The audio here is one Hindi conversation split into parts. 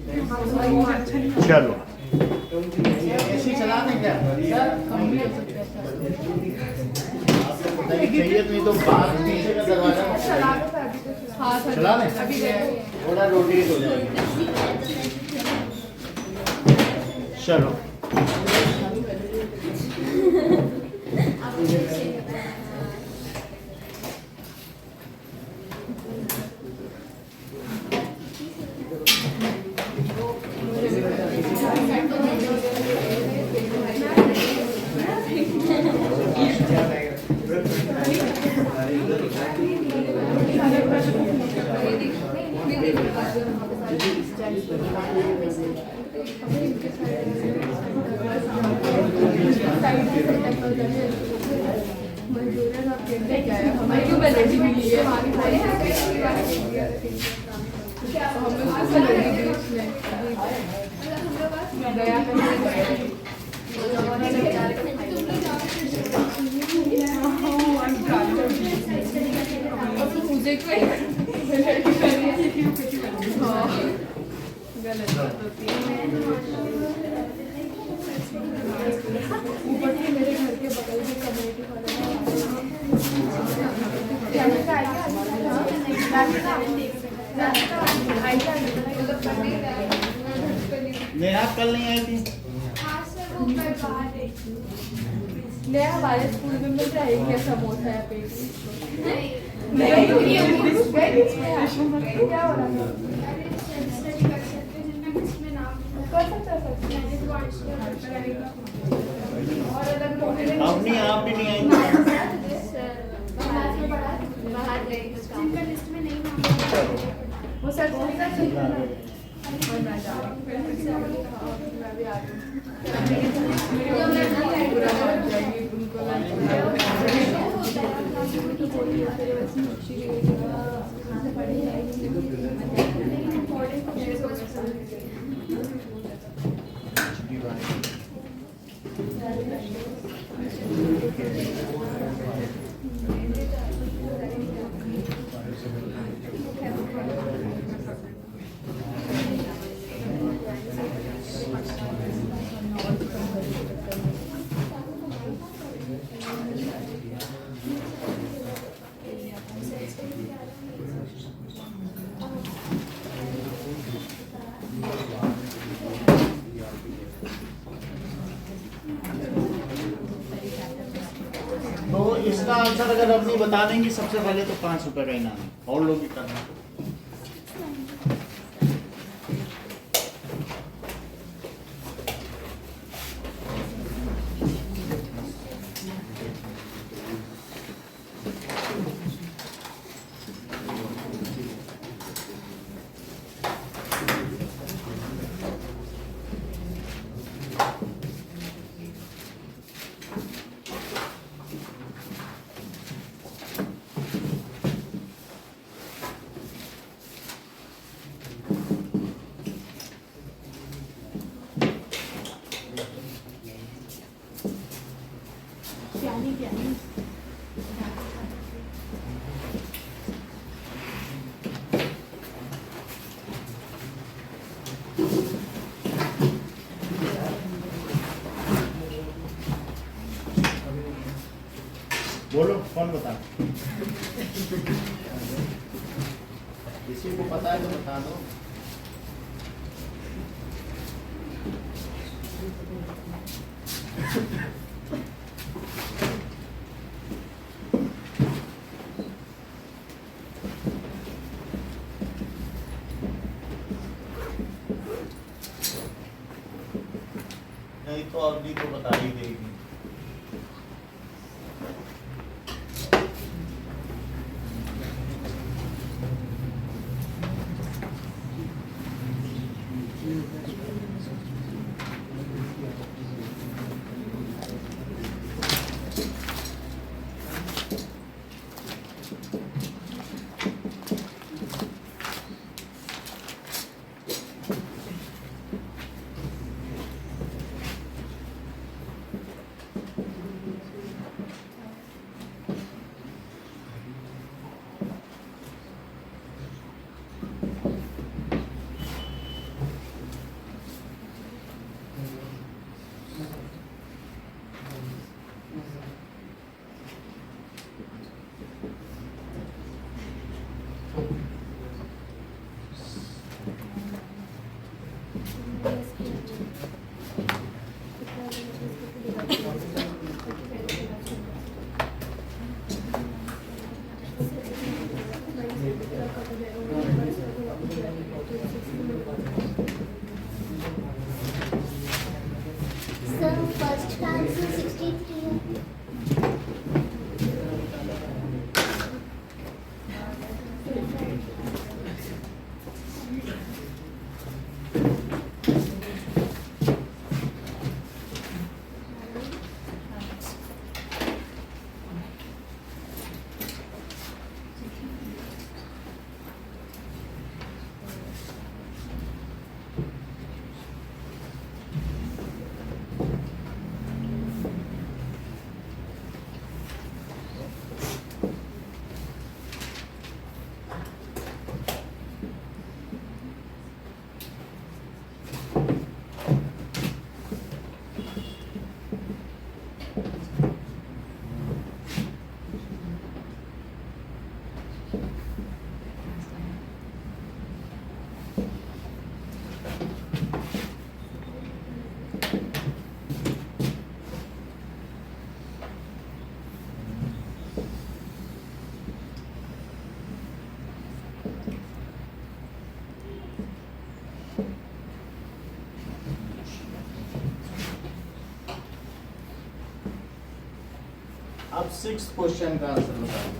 चलो ऐसे चला दें क्या चाहिए तो नहीं तो बाहर पीछे का दरवाजा चला दें थोड़ा रोटेट हो जाएगा चलो नेहा कल नहीं आई थी हमारे स्कूल में मिल रहा है क्या समोसा या पेटी क्या हो रहा है अपनी आप भी नहीं आई वो सर और मैं जा रही हूँ मैं भी आ रही तो इसका आंसर अगर अपनी बता देंगी सबसे पहले तो 5 रुपए का इनाम है और लोग भी करना बोलो कौन बता किसी को पता है तो बता दो नहीं तो अभी तो बता ही देगी सर फर्स्ट का आंसर 63 है। अब 6th क्वेश्चन का आंसर बताओ।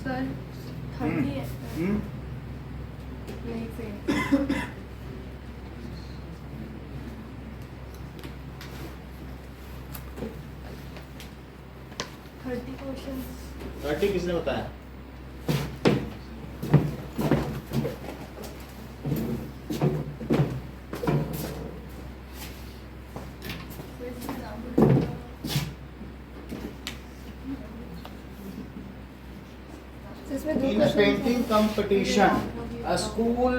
सर 30 है। नहीं सर 30 क्वेश्चंस 30 किसने बताया? In a painting competition, a school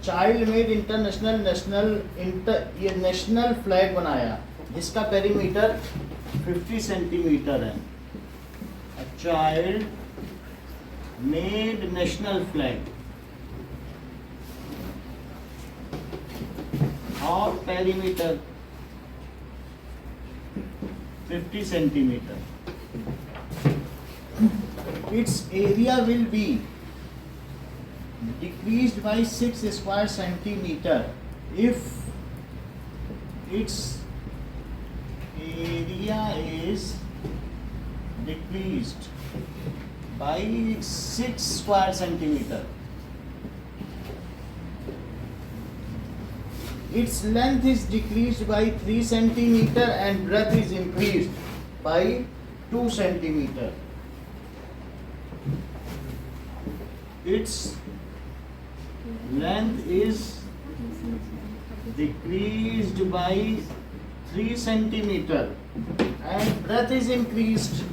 child made national flag बनाया जिसका पेरीमीटर 50 सेंटीमीटर है. A child made national flag और perimeter 50 centimetre. Its area will be decreased by 6 square centimeter if its area is decreased by 6 square centimeter. Its length is decreased by 3 centimeter and breadth is increased. by 2 centimeter. Its length is decreased by 3 centimeter and breadth is increased.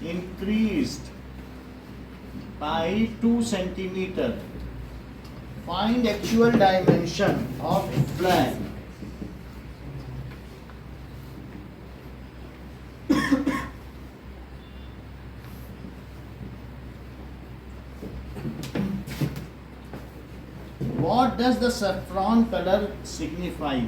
Increased by 2 centimeter. Find actual dimension of flag. What does the saffron color signify?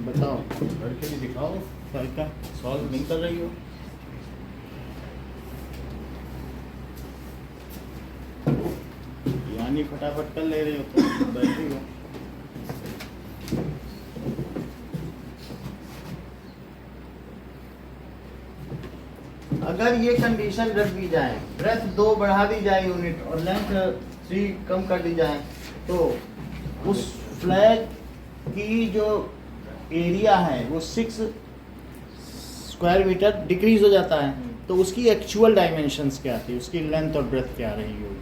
बताओ, लड़के भी दिखाओ, क्या सॉल्व नहीं कर रही हो? यानी फटाफट कर ले रहे हो तो बैठी हो। अगर ये कंडीशन रख दी जाए, ब्रेथ 2 बढ़ा दी जाए यूनिट और लेंथ 3 कम कर दी जाए, तो उस फ्लैग की जो एरिया है वो 6 स्क्वायर मीटर डिक्रीज हो जाता है, तो उसकी एक्चुअल डायमेंशंस क्या थी, उसकी लेंथ और ब्रेथ क्या रही होगी?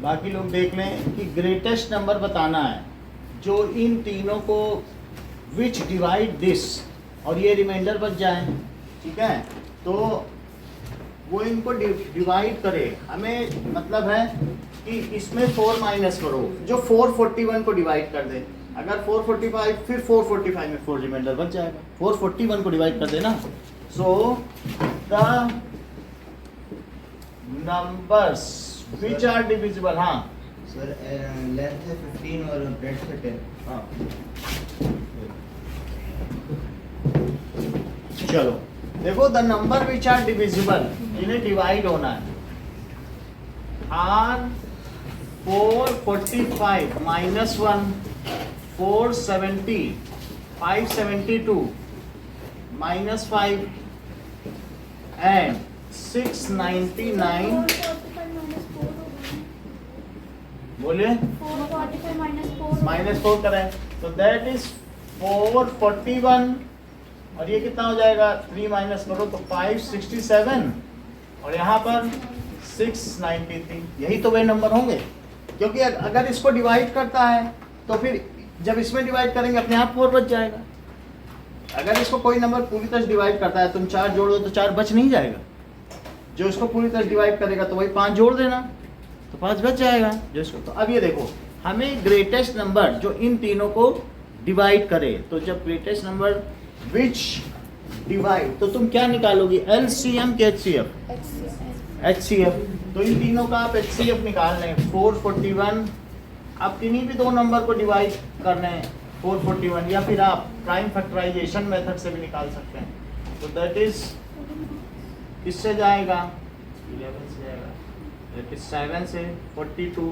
बाकी लोग देख लें कि ग्रेटेस्ट नंबर बताना है जो इन तीनों को विच डिवाइड दिस, और ये रिमाइंडर बच जाए, ठीक है? तो वो इनको डिवाइड करे। हमें मतलब है कि इसमें 4 माइनस करो जो 441 को डिवाइड कर दे। अगर 445 फिर 445 में 4 रिमाइंडर बच जाएगा। 441 को डिवाइड कर देना। So the numbers which are divisible, हाँ सर लेंथ है 15 और ब्रेड्थ है 10। हाँ चलो देखो, the number which are divisible, इन्हें डिवाइड होना है। आर 445 -1 470 572 -5 and 699 बोलिए -4 करें तो दैट इज 441 और ये कितना हो जाएगा, 3 माइनस करो तो 567 और यहाँ पर 693। यही तो वे नंबर होंगे, क्योंकि अगर इसको डिवाइड करता है तो फिर जब इसमें डिवाइड करेंगे अपने आप 4 बच जाएगा। अगर इसको कोई नंबर पूरी तरह डिवाइड करता है, तुम 4 जोड़ दो तो 4 बच नहीं जाएगा। जो इसको पूरी तरह डिवाइड करेगा तो वही 5 जोड़ देना तो 5 बच जाएगा जो इसको। तो अब ये देखो, हमें ग्रेटेस्ट नंबर जो इन तीनों को डिवाइड करे, तो जब ग्रेटेस्ट नंबर विच डिवाइड, तो तुम क्या निकालोगी, LCM के HCF। तो इन तीनों का आप HCF निकाल लें 441। आप किन्हीं भी 2 नंबर को डिवाइड करना है 441, या फिर आप प्राइम फैक्टराइजेशन मेथड से भी निकाल सकते हैं। तो दैट इज किससे जाएगा, 11 से जाएगा, दैट इज 7 से 42,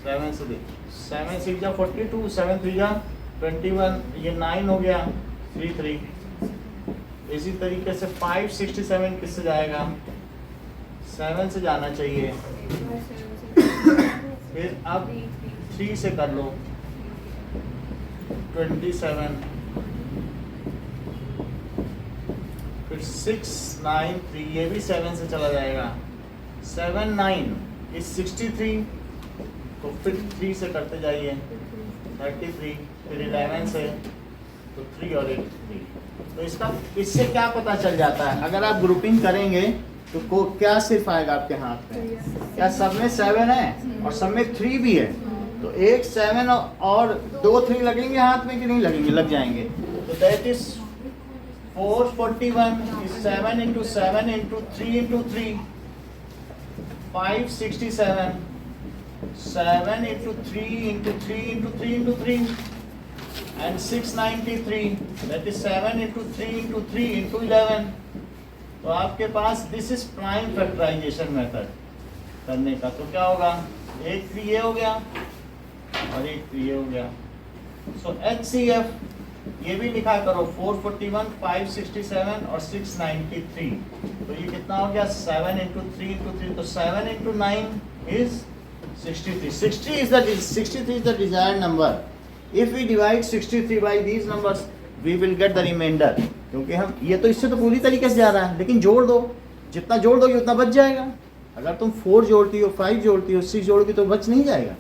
7 से देख 7 6 जा 42, 7 3 जा 21, ये 9 हो गया 33। इसी तरीके से 567 किससे जाएगा, 7 से जाना चाहिए। फिर अब 3 से कर लो 27, फिर 6 9 3, ये भी 7 से चला जाएगा, 7 9 इज 63, तो फिर 3 से करते जाइए 33, फिर 11 से तो 3 और 8 3। तो इससे क्या पता चल जाता है, अगर आप ग्रुपिंग करेंगे तो क्या सिर्फ आएगा आपके हाथ में, क्या सब में 7 है और सब में 3 भी है, तो एक 7 और 2 3 लगेंगे हाथ में कि नहीं लगेंगे, लग जाएंगे। तो that is 441 is 7 into 7 into 3 into 3, 567, 7 into 3 into 3 into 3 into 3, and 693, that is 7 into 3 into 3 into 11। तो आपके पास this is prime factorization method करने का, तो क्या होगा, एक 3 ये हो गया और एक 3 ये हो गया। सो HCF ये भी लिखा करो, 441, 567 और 693, तो ये कितना हो गया, 7 into 3 into 3, तो 7 into 9 is 63। 63 is the desired number। If we divide 63 by these numbers, we will get the remainder। क्योंकि हम ये तो इससे तो पूरी तरीके से जा रहा है, लेकिन जोड़ दो, जितना जोड़ दोगे उतना बच जाएगा। अगर तुम 4 जोड़ती हो, 5 जोड़ती हो, 6 जोड़ोगी तो बच नहीं जाएगा,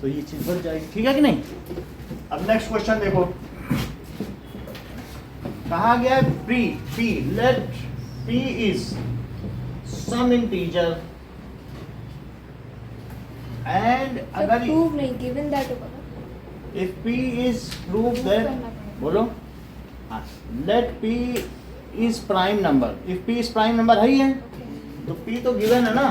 तो ये चीज़ बच जाएगी, ठीक है कि नहीं। अब नेक्स्ट क्वेश्चन देखो, कहा गया है P, let P is some integer and अगर प्रूव नहीं गिवन दैट होगा ना, if P is proved that, बोलो, हाँ, let P is prime number, if P is prime number है ही है, तो P तो given है ना,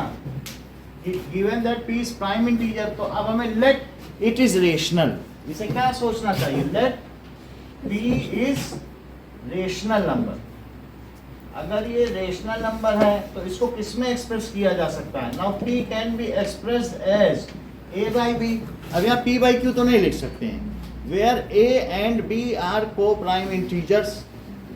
given that P is prime integer, तो अब हमें let it is rational, इसे क्या सोचना चाहिए, let P is rational number. अगर ये रेशनल नंबर है तो इसको किस में एक्सप्रेस किया जा सकता है, now P can be expressed as A by B। अब यहाँ P by Q तो नहीं लिख सकते हैं, where A and B are को prime integers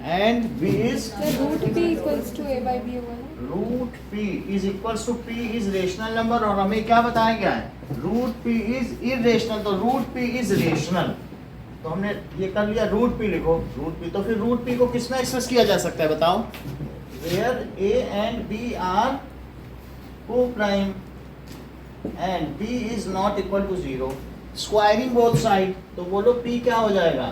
and B is root P equals to A by B होगा ना, root P is equals to P is rational number, और हमें क्या बताया गया है, रूट P इज इरेशनल, तो रूट P इज रेशनल, तो हमने ये कर लिया, रूट P लिखो, रूट P, तो फिर रूट P को किस में एक्सप्रेस किया जा सकता है बताओ, where A and B are को prime and B is not equal to 0, squaring both side, तो बोलो P क्या हो जाएगा,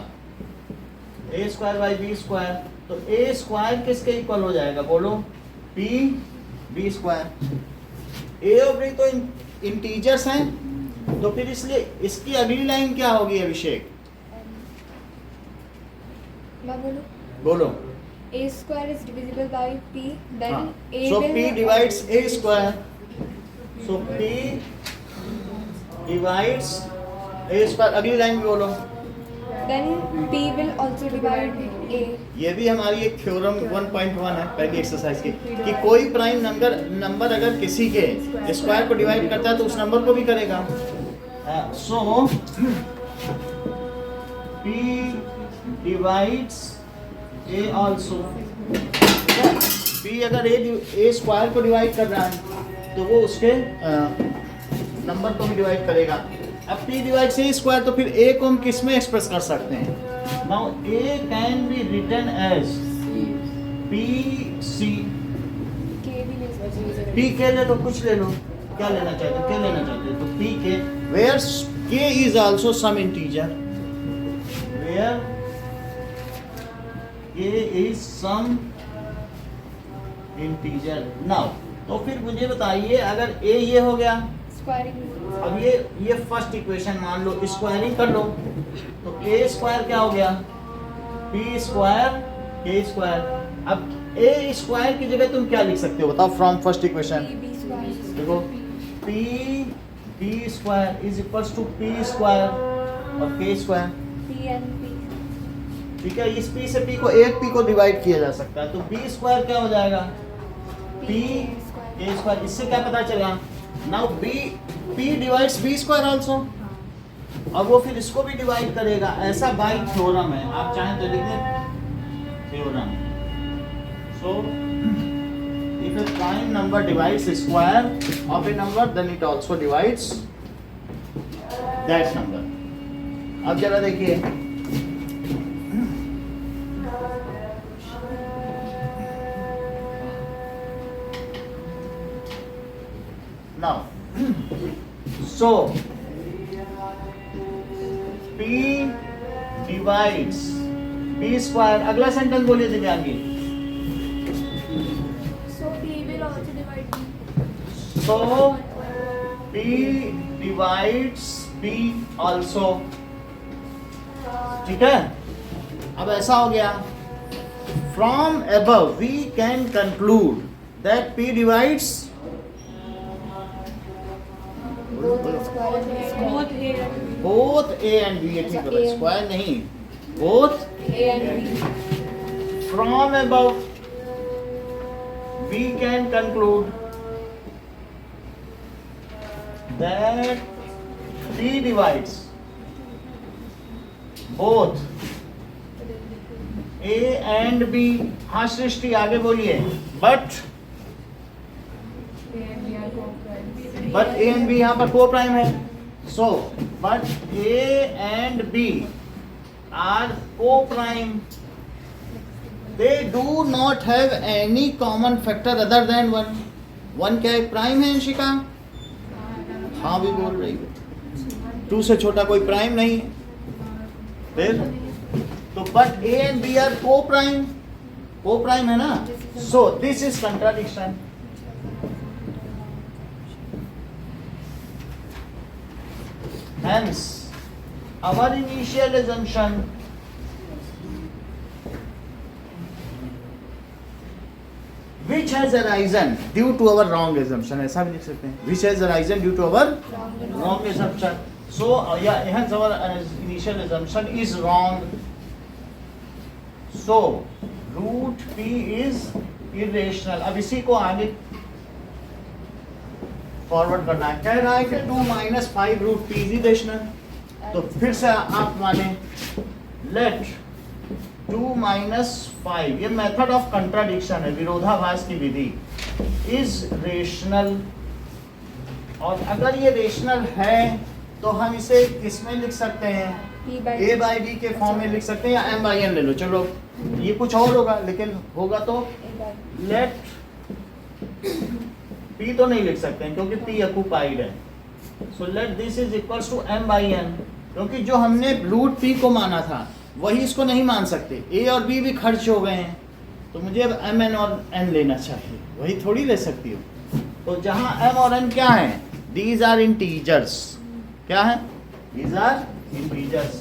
A square by B square, तो A स्क्वायर किसके इक्वल हो जाएगा, बोलो P B स्क्वायर। A और B तो इंटीजर्स हैं, तो फिर इसलिए इसकी अगली लाइन क्या होगी अभिषेक, मैं बोलूं, बोलो। A square is divisible by P, then A So will P divides A square. So P divides A square, अगली लाइन भी बोलो। then P will also divide A। ये भी हमारी एक थ्योरम 1.1 है पहली एक्सरसाइज की, कि कोई प्राइम नंबर अगर किसी के स्क्वायर को डिवाइड करता है तो उस नंबर को भी करेगा। सो P divides A also। P अगर A स्क्वायर को डिवाइड कर रहा है तो वो उसके नंबर को भी डिवाइड करेगा। अब P डिवाइड्स A स्क्वायर, तो फिर A को हम किस में एक्सप्रेस कर सकते हैं, now A can be written as PC। K भी ले सकते हैं, P के ले लो, कुछ ले लो, क्या लेना चाहते हो, क्या लेना चाहते हो, तो P के, where K is also some integer, where A is some integer। Now तो फिर मुझे बताइए, अगर A ये हो गया, स्क्वायरिंग, अब ये फर्स्ट इक्वेशन मान लो, स्क्वायरिंग कर लो, तो A स्क्वायर क्या हो गया, P स्क्वायर K स्क्वायर। अब A स्क्वायर की जगह तुम क्या लिख सकते हो बताओ, from first equation, P B square, देखो P B square is equals to P square और K square, P and P, ठीक है। इस P से P को एक P को डिवाइड किया जा सकता है, तो B स्क्वायर क्या हो जाएगा, P K स्क्वायर। इससे क्या पता चला, now P divides B square also, और वो फिर इसको भी डिवाइड करेगा, ऐसा बाय थ्योरम है, आप चाहें तो लिख दें theorem. So if a prime number divides square of a number, then it also divides that number. अब जरा देखिए, So P divides P square. अगला सेंटेंस बोलिए Divyangi. So P will also divide B. So P divides P also. ठीक है. अब ऐसा हो गया. From above we can conclude that P divides Both A and B. both A and B. ये ठीक है. स्क्वायर नहीं. Both A and B. from above we can conclude that P divides both A and B. हाँ सृष्टि आगे बोलिए. But A and B are co-prime. A and B यहाँ पर को प्राइम है. So but A and B are co-prime. They do not have any common factor other than 1. 1 क्या एक प्राइम है अंशिका? हाँ भी बोल रही है. 2 से छोटा कोई प्राइम नहीं है. फिर तो but A and B are co-prime. Co-prime है ना? So this is contradiction. Hence, our initial assumption which has arisen due to our wrong assumption, ऐसा भी लिख सकते हैं, which has arisen due to our wrong assumption. So hence our initial assumption is wrong. So root P is irrational. अब इसी को आगे फॉरवर्ड करना है. कह रहा है कि 2 minus 5 root P is irrational. तो फिर से आप माने let 2 minus 5, ये मेथड ऑफ कंट्राडिक्शन है, विरोधाभास की विधि, इज रेशनल. और अगर ये रेशनल है तो हम इसे किसमें लिख सकते हैं? A by D के फॉर्म में लिख सकते हैं या M by N ले लो. चलो ये कुछ और होगा, लेकिन होगा तो let P तो नहीं लिख सकते हैं क्योंकि P occupied है. So let this is equals to M by N. क्योंकि जो हमने रूट P को माना था वही इसको नहीं मान सकते. A और B भी खर्च हो गए हैं, तो मुझे अब M N और N लेना चाहिए. वही थोड़ी ले सकती हो. तो जहाँ M और N क्या है? These are integers. क्या है? These are integers.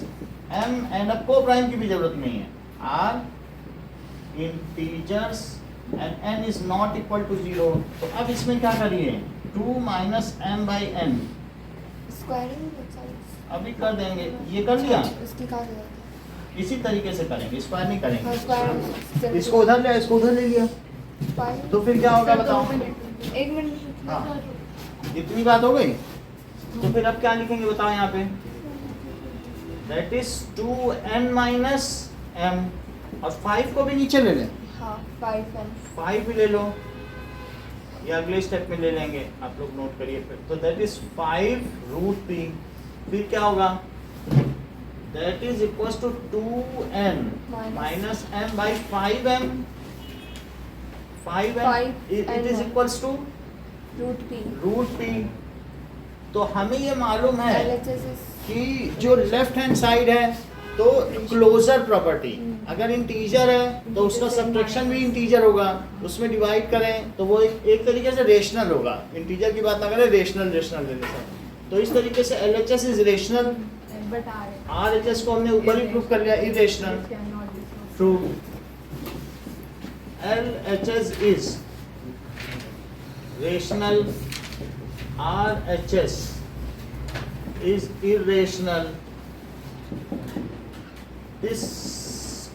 M N अब को प्राइम की भी जरूरत नहीं है. Are integers and N is not equal to 0. तो अब इसमें क्या करिए? 2 minus M by N. Squaring both sides. अभी कर देंगे. ये कर लिया. इसकी कहाँ से जाती इसी तरीके से करेंगे, स्क्वायर नहीं है? करेंगे. Square. इसको उधर ले, इसको उधर ले लिया, तो फिर क्या होगा बताओ? 1 मिनट. हाँ, इतनी बात हो गई. तो फिर अब क्या लिखेंगे बताओ यहाँ पे? That is 2n minus m. और 5 को भी नीचे ले लें. हाँ 5m. 5 भी ले लो, या अगले स्टेप में ले लेंगे. आप लोग नोट करिए फिर. तो दैट इज 5 रूट p. फिर क्या होगा? That is equals to 2n minus m by 5m. 5m it is equals to root p. तो हमें ये मालूम है कि जो लेफ्ट हैंड साइड है तो क्लोजर प्रॉपर्टी, अगर इंटीजर है तो उसका सब्ट्रैक्शन भी इंटीजर होगा. उसमें डिवाइड करें तो वो एक तरीके से रेशनल होगा. इंटीजर की बात ना करें, रेशनल ले लेते. तो इस तरीके से LHS इज रेशनल. RHS को हमने ऊपर ही प्रूव कर लिया irrational. True. LHS is rational, RHS is irrational. This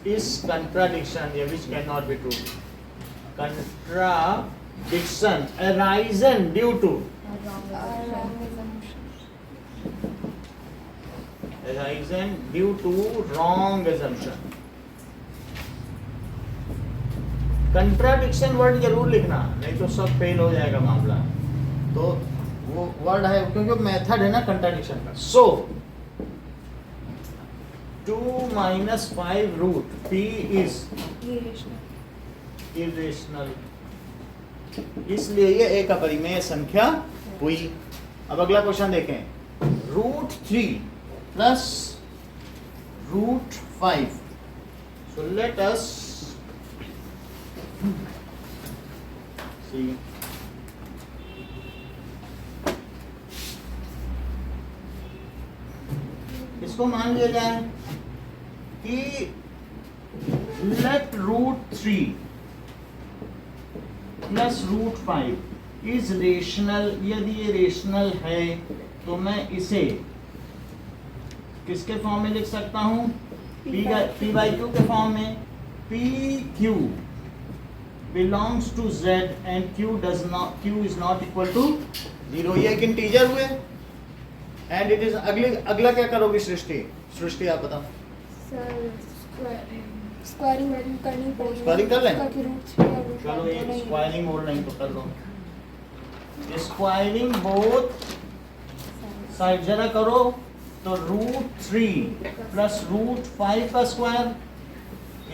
is contradiction here which cannot be true. Contradiction arisen due to wrong assumption. Contradiction word जरूर लिखना, नहीं तो सब फेल हो जाएगा मामला. तो वो वर्ड है क्योंकि मेथड है ना कंट्राडिक्शन का. सो 2 minus 5 root p is irrational. इसलिए ये एक अपरिमेय संख्या हुई. अब अगला क्वेश्चन देखें. √3 plus √5. So let us see. इसको मान लिया जाए कि let √3 plus √5 इज रेशनल. यदि ये रेशनल है तो मैं इसे किसके फॉर्म में लिख सकता हूं? p by q के फॉर्म में. pq belongs to z and q is not equal to 0. ये एक इंटीजर हुए एंड इट इज. अगला क्या करोगी सृष्टि आप बताओ. सर स्क्वायरिंग करनी पड़ेगी. स्क्वायरिंग कर लें? ताकि रूट 3 और रूट चलो ये नहीं. स्क्वायरिंग मोड नहीं तो कर लो. स्क्वायरिंग बोथ साइड जरा करो तो √3 प्लस √5 का square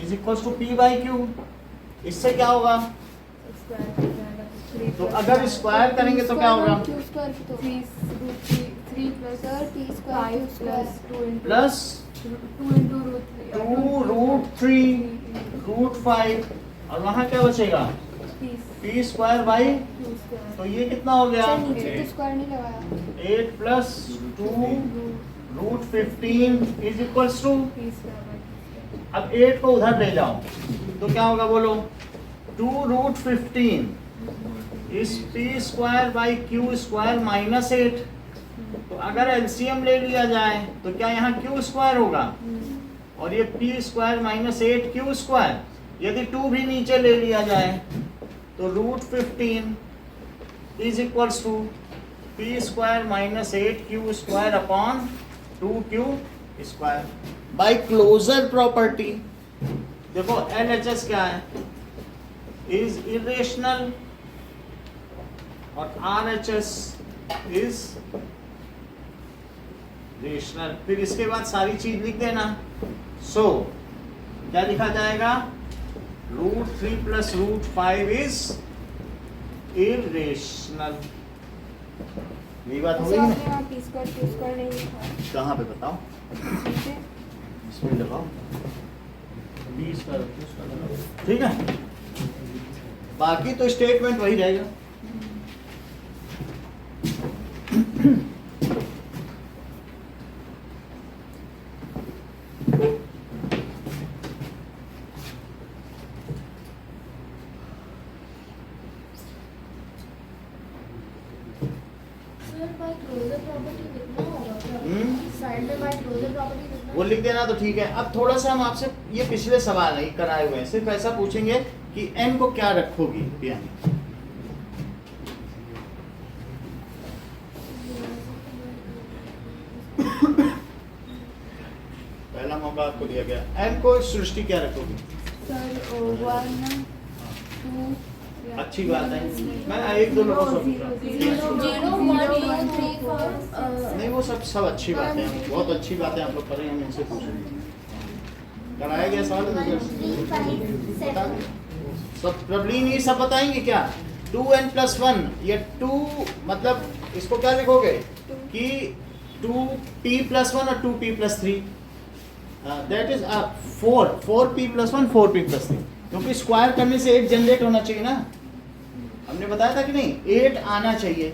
is equal to p by q. इससे क्या होगा? तो अगर स्क्वायर करेंगे तो क्या होगा? q स्क्वायर की तो 3 plus t square plus 2 plus 2 into √3 √5 और वहाँ क्या बचेगा? p square by. q square. तो ये कितना हो गया? सर नीचे तो स्क्वायर नहीं लगाया. 8 plus 2 √15 is equals to. p square by q square. अब 8 को उधर ले जाओ तो क्या होगा बोलो? 2 √15 इस p square by q square minus 8. तो अगर एलसीएम ले लिया जाए तो क्या यहाँ q स्क्वायर होगा और ये p square minus 8 q square. यदि 2 भी नीचे ले लिया जाए तो √15 is equals to p square minus 8 q square upon 2q square. By closure property देखो LHS क्या है? इज इरेशनल और RHS इज रेशनल. फिर इसके बाद सारी चीज लिख देना. सो क्या लिखा जाएगा? √3 प्लस √5 इज इरेशनल. यही बात हो गई सर ना? आपने यहाँ p स्क्वायर q स्क्वायर नहीं लिखा. कहाँ पे बताओ? नीचे इसमें लगाओ. ठीक है. बाकी तो स्टेटमेंट वही रहेगा. सर बाय क्लोजर प्रॉपर्टी कितना होगा? साइड में बाय क्लोजर प्रॉपर्टी कितना? वो लिख देना तो ठीक है. अब थोड़ा सा हम आपसे ये पिछले सवाल नहीं कराए हुए हैं. सिर्फ ऐसा पूछेंगे कि n को क्या रखोगी पिया में. पहला मौका आपको दिया गया. n को सृष्टि क्या रखोगी? सर 1 2 अच्छी बात है. मैं एक दो लोगों से पूछ रहा हूं. 0 1 2 3 4 नहीं वो सब अच्छी बात है. बहुत अच्छी बात है. आप लोग करें हम इनसे पूछेंगे. कराया गया सवाल है नजर से? बता दें. सब प्रॉब्लम ये सब बताएंगे क्या? 2n + 1 ये 2 मतलब इसको क्या लिखोगे कि 2p + 1 और 2p + 3 that is 4p + 1 4p + 3. क्योंकि स्क्वायर करने से 8 जनरेट होना चाहिए ना. हमने बताया था कि नहीं? 8 आना चाहिए.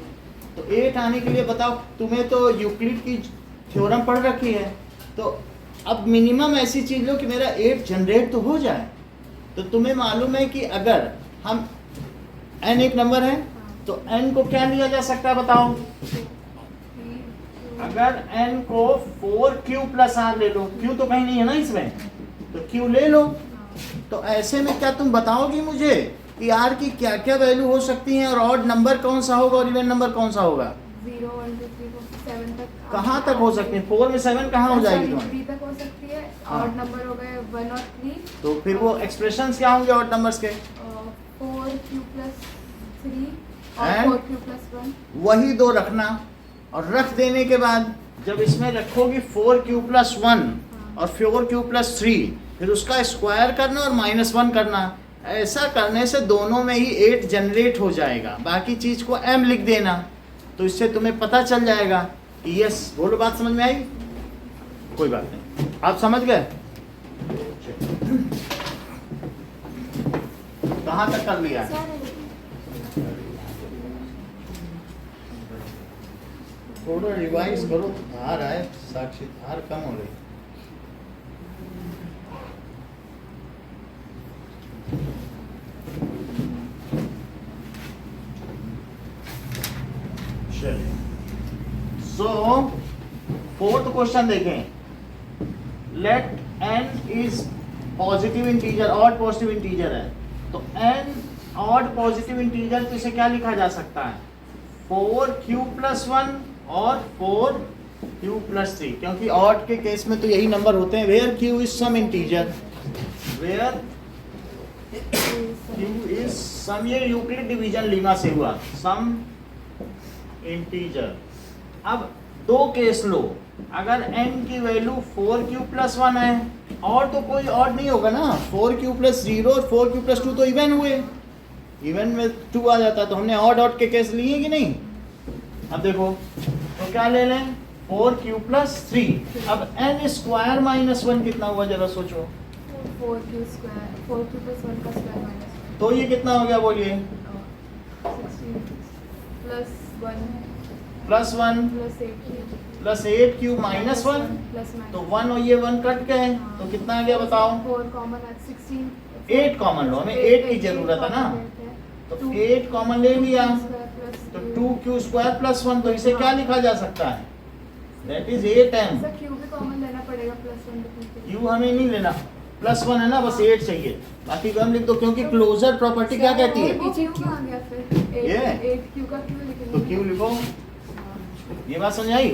तो 8 आने के लिए बताओ. तुम्हें तो यूक्लिड की थ्योरम पढ़ रखी है. तो अब मिनिमम ऐसी चीज लो कि मेरा 8 जनरेट तो हो जाए. तो तुम्हें मालूम है कि अगर हम n एक नंबर है तो n को क्या लिया जा सकता है बताओ? अगर n को 4q + r ले लो. q तो कहीं नहीं है ना इसमें, तो q ले लो. तो ऐसे में क्या तुम बताओगी मुझे कि r की क्या क्या वैल्यू हो सकती हैं और ऑड नंबर कौन सा होगा और इवन नंबर कौन सा होगा? 0 1 2 3 4 7 तक. कहाँ तक हो सकती है? 4 में 7 कहाँ हो जाएगी तुम्हारी? 3 तक हो सकती है. हाँ. ऑड नंबर हो गए 1 और 3. तो फिर वो एक्सप्रेशंस क्या होंगे ऑड नंबर्स के? 4q + 3 And? और 4q + 1. वही दो रखना. और रख देने के बाद जब इसमें रखोगी 4q + 1 और 4q + 3 फिर उसका स्क्वायर करना और -1 करना. ऐसा करने से दोनों में ही 8 जनरेट हो जाएगा. बाकी चीज़ को m लिख देना. तो इससे तुम्हें पता चल जाएगा यस, बोलो, बात समझ में आई? कोई बात नहीं, आप समझ गए? कहाँ तक कर लिया है? थोड़ा रिवाइज करो, धार आए, साक्षी धार कम हो रही। चलिए, सो फोर्थ क्वेश्चन देखें। Let n is positive integer, odd positive integer है, तो n ऑड पॉजिटिव इंटीजर, तो इसे क्या लिखा जा सकता है? 4q+1 और 4q+3, क्योंकि ऑड के केस में तो यही नंबर होते हैं। Where q is some integer, where q is some, ये यूक्लिड डिवीजन लीमा से हुआ, सम इंटीजर। अब दो केस लो, अगर n की वैल्यू 4q+1 है, और तो कोई ऑड नहीं होगा ना, 4q+0 और 4q+2 तो इवन हुए, इवन में 2 आ जाता है, तो हमने ऑड के केस लिए कि नहीं? अब देखो, तो क्या ले लें? 4q+3। अब n² -1 कितना हुआ, जरा सोचो। 4q + 1 का स्क्वायर माइनस तो ये कितना हो गया, बोलिए? 16 +1 +1 + 8q -1, तो 1 और ये 1 कट गए, तो कितना आ गया बताओ? 4 कॉमन है, 16। 8 कॉमन लो, हमें 8 की जरूरत है ना, तो 8 कॉमन ले लिया, तो 2q² +1, तो इसे क्या लिखा जा सकता है? That is 8m। Sir q भी कॉमन लेना पड़ेगा, +1 लिखने के लिए। q हमें नहीं लेना, +1 है ना, बस 8 चाहिए, बाकी को हम लिख दो, क्योंकि क्लोजर प्रॉपर्टी क्या कहती है? पीछे क्यों आ गया फिर? ये? 8q का क्यों लिखेंगे? तो q लिखो, ये बात समझ आई?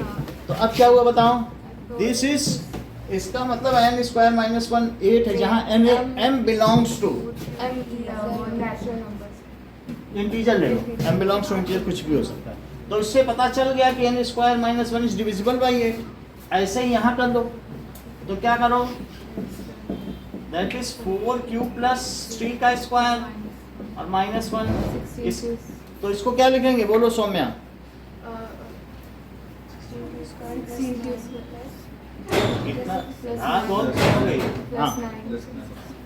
तो अब क्या हुआ बताओ? दिस इज, इसका मतलब n² -1 8 है, जहाँ m belongs to m natural numbers. Integer ले लो, m बिलोंग्स टू इंटीजर, कुछ भी हो सकता है। तो इससे पता चल गया कि n² -1 इज डिविजिबल बाई 8। ऐसे ही यहाँ कर लो, तो क्या करो? दैट इज 4q+3 का स्क्वायर और -1 इस, तो इसको क्या लिखेंगे, बोलो सौम्या? 16q कितना? हाँ बोल, हो गई, हाँ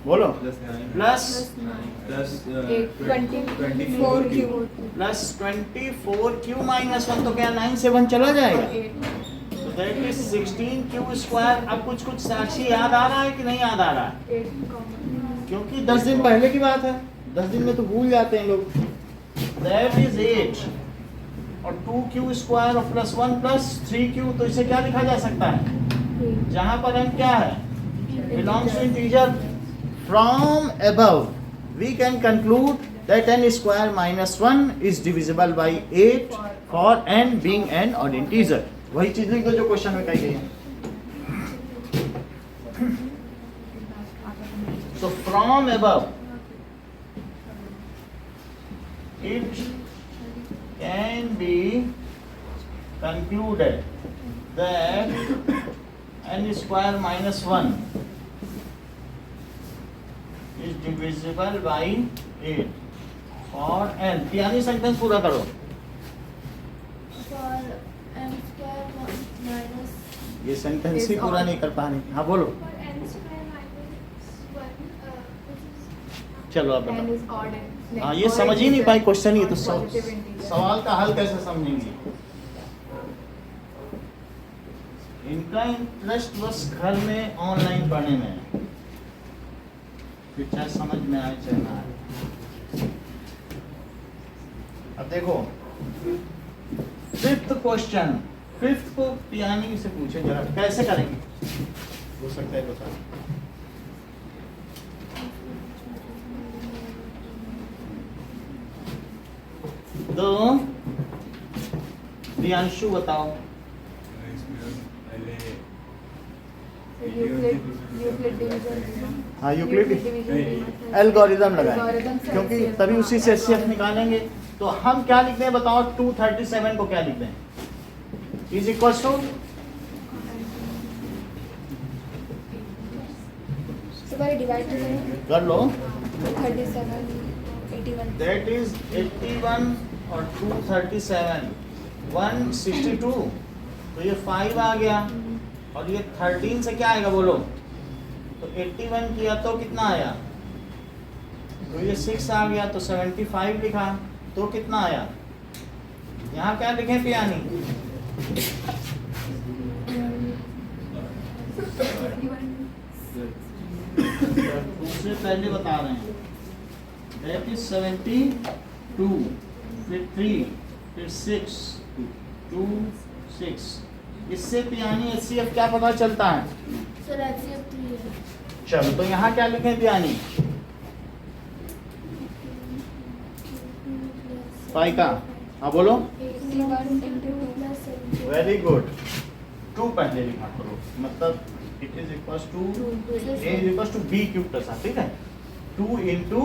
बोलो। प्लस 24q +24q -1, तो क्या 9 से 1 चला जाएगा? तो दैट इज 16q²। अब कुछ साक्षी याद आ रहा है कि नहीं याद आ रहा है? 8 कॉमन, क्योंकि 10 दिन पहले की बात है, 10 दिन में तो भूल जाते हैं लोग। दैट इज 8 और 2q² और +1 +3q, तो इसे क्या लिखा जा सकता है? जहां पर m क्या है? Belongs to integer. From above we can conclude that n² -1 is divisible by 8 for n being an odd integer। वही चीज लिख दो जो क्वेश्चन में कही गई है। So from above it can be concluded that n² -1 is divisible by 8 और n। यानी सेंटेंस पूरा करो। For m² - ये सेंटेंस ही पूरा नहीं कर पा रहे। हाँ बोलो, for n² -1 चलो आप n बताओ। is odd and हाँ ये समझ ही नहीं पाई क्वेश्चन ही, तो positive integer। सवाल का हल कैसे समझेंगे? इनका इंटरेस्ट बस घर में ऑनलाइन पढ़ने में है, फिर चाहे समझ में आए चाहे ना आए। अब देखो 5th क्वेश्चन, 5th को पियानी से पूछे जरा, कैसे करेंगे? हो सकता है बता। तो प्रियांशु बताओ। यूक्लिड डिवीजन, हाँ यूक्लिड एल्गोरिदम लगाएं, Algorithm से क्योंकि HCF तभी उसी से HCF निकालेंगे। तो हम क्या लिखते हैं बताओ? 237 को क्या लिखते हैं? इज इक्वल्स टू डिवाइड कर लो, 37 81 दैट इज 81 और 237 162। तो ये 5 आ गया और ये 13 से क्या आएगा बोलो, तो 81 किया तो कितना आया, तो ये 6 आ गया तो 75 लिखा तो कितना आया, यहाँ क्या लिखे पियानी, दूसरे पहले बता रहे हैं, दैट इज 72 फिर 3 फिर 6 2 6, इससे पियानी HCF क्या पता चलता है, सर HCF 3 है। चलो तो यहाँ क्या लिखें पियानी, पाई का, हाँ बोलो, 81 into 2 plus 70। वेरी गुड, 2 पहले लिखा करो, मतलब it is equals to A is equals to B cube plus, ठीक है, 2 इंटू,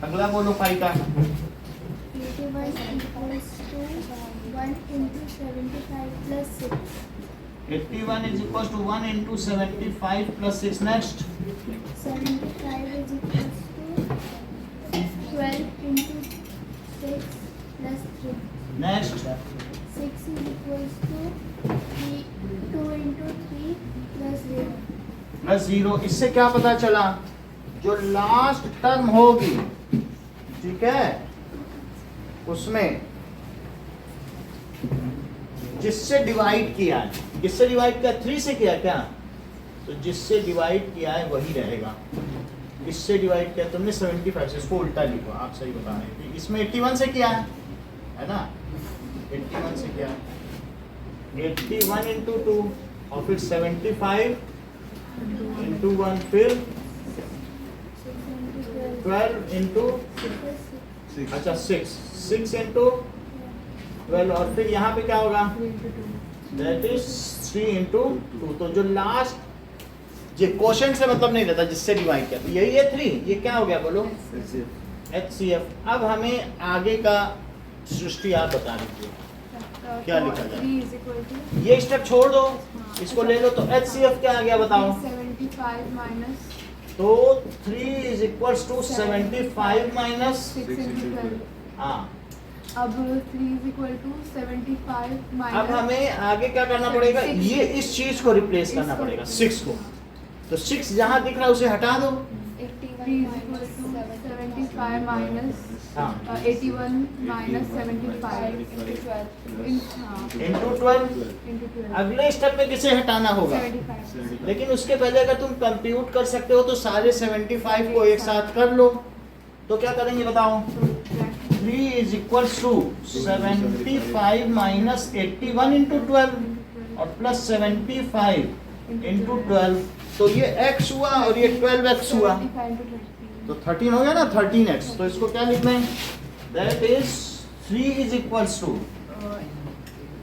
अगला बोलो पाई का, 81 equals to 1 into 75 plus 6। 81 is equals to 1 into 75 plus 6, next, 75 is equals to 12 into 6 plus 3। next, 6 is equals to 2 into 3 plus 0। Plus 0, इससे क्या पता चला, जो लास्ट टर्म होगी, ठीक है, उसमें जिससे डिवाइड किया है, किससे डिवाइड किया, 3 से किया क्या, तो जिससे डिवाइड किया है वही रहेगा, इससे डिवाइड किया तुमने 75 से, इसको उल्टा लिखो, आप सही बता रहे हैं, इसमें 81 से किया है ना, 81 से किया, 81 into 2 और फिर 75 into 1 फिर 12 into, अच्छा 6 into 12 और फिर यहाँ पे क्या होगा, दैट इज 3 into 2, तो जो लास्ट ये क्वेश्चन से मतलब नहीं रहता जिससे डिवाइड किया, तो यही है 3, ये क्या हो गया बोलो, HCF। अब हमें आगे का सृष्टि आप बता दीजिए, क्या लिखा जाए? 3 is equal to ये स्टेप छोड़ दो, इसको ले लो, तो HCF क्या आ गया बताओ, 75 minus तो 3 is equals to 75 minus, 6 into 12। हाँ, अब 3 is equal to 75 minus, अब हमें आगे क्या करना पड़ेगा, 6 ये इस चीज को रिप्लेस करना इसको पड़ेगा, replace 6 को, तो 6 जहाँ दिख रहा है उसे हटा दो, 3 is equal to 75 minus हाँ, 81 minus 75 into 12 into 12, into 12 अगले स्टेप में किसे हटाना होगा, 75। लेकिन उसके पहले अगर तुम कंप्यूट कर सकते हो तो सारे 75 को एक साथ कर लो, तो क्या करेंगे बताओ, 3 is equals to 75 minus 81 into 12 और प्लस 75 into 12, तो ये x हुआ और ये 12x हुआ, 75 into 30। तो 13 हो गया ना, 13x, तो इसको क्या लिखना है, that is 3 is equals to,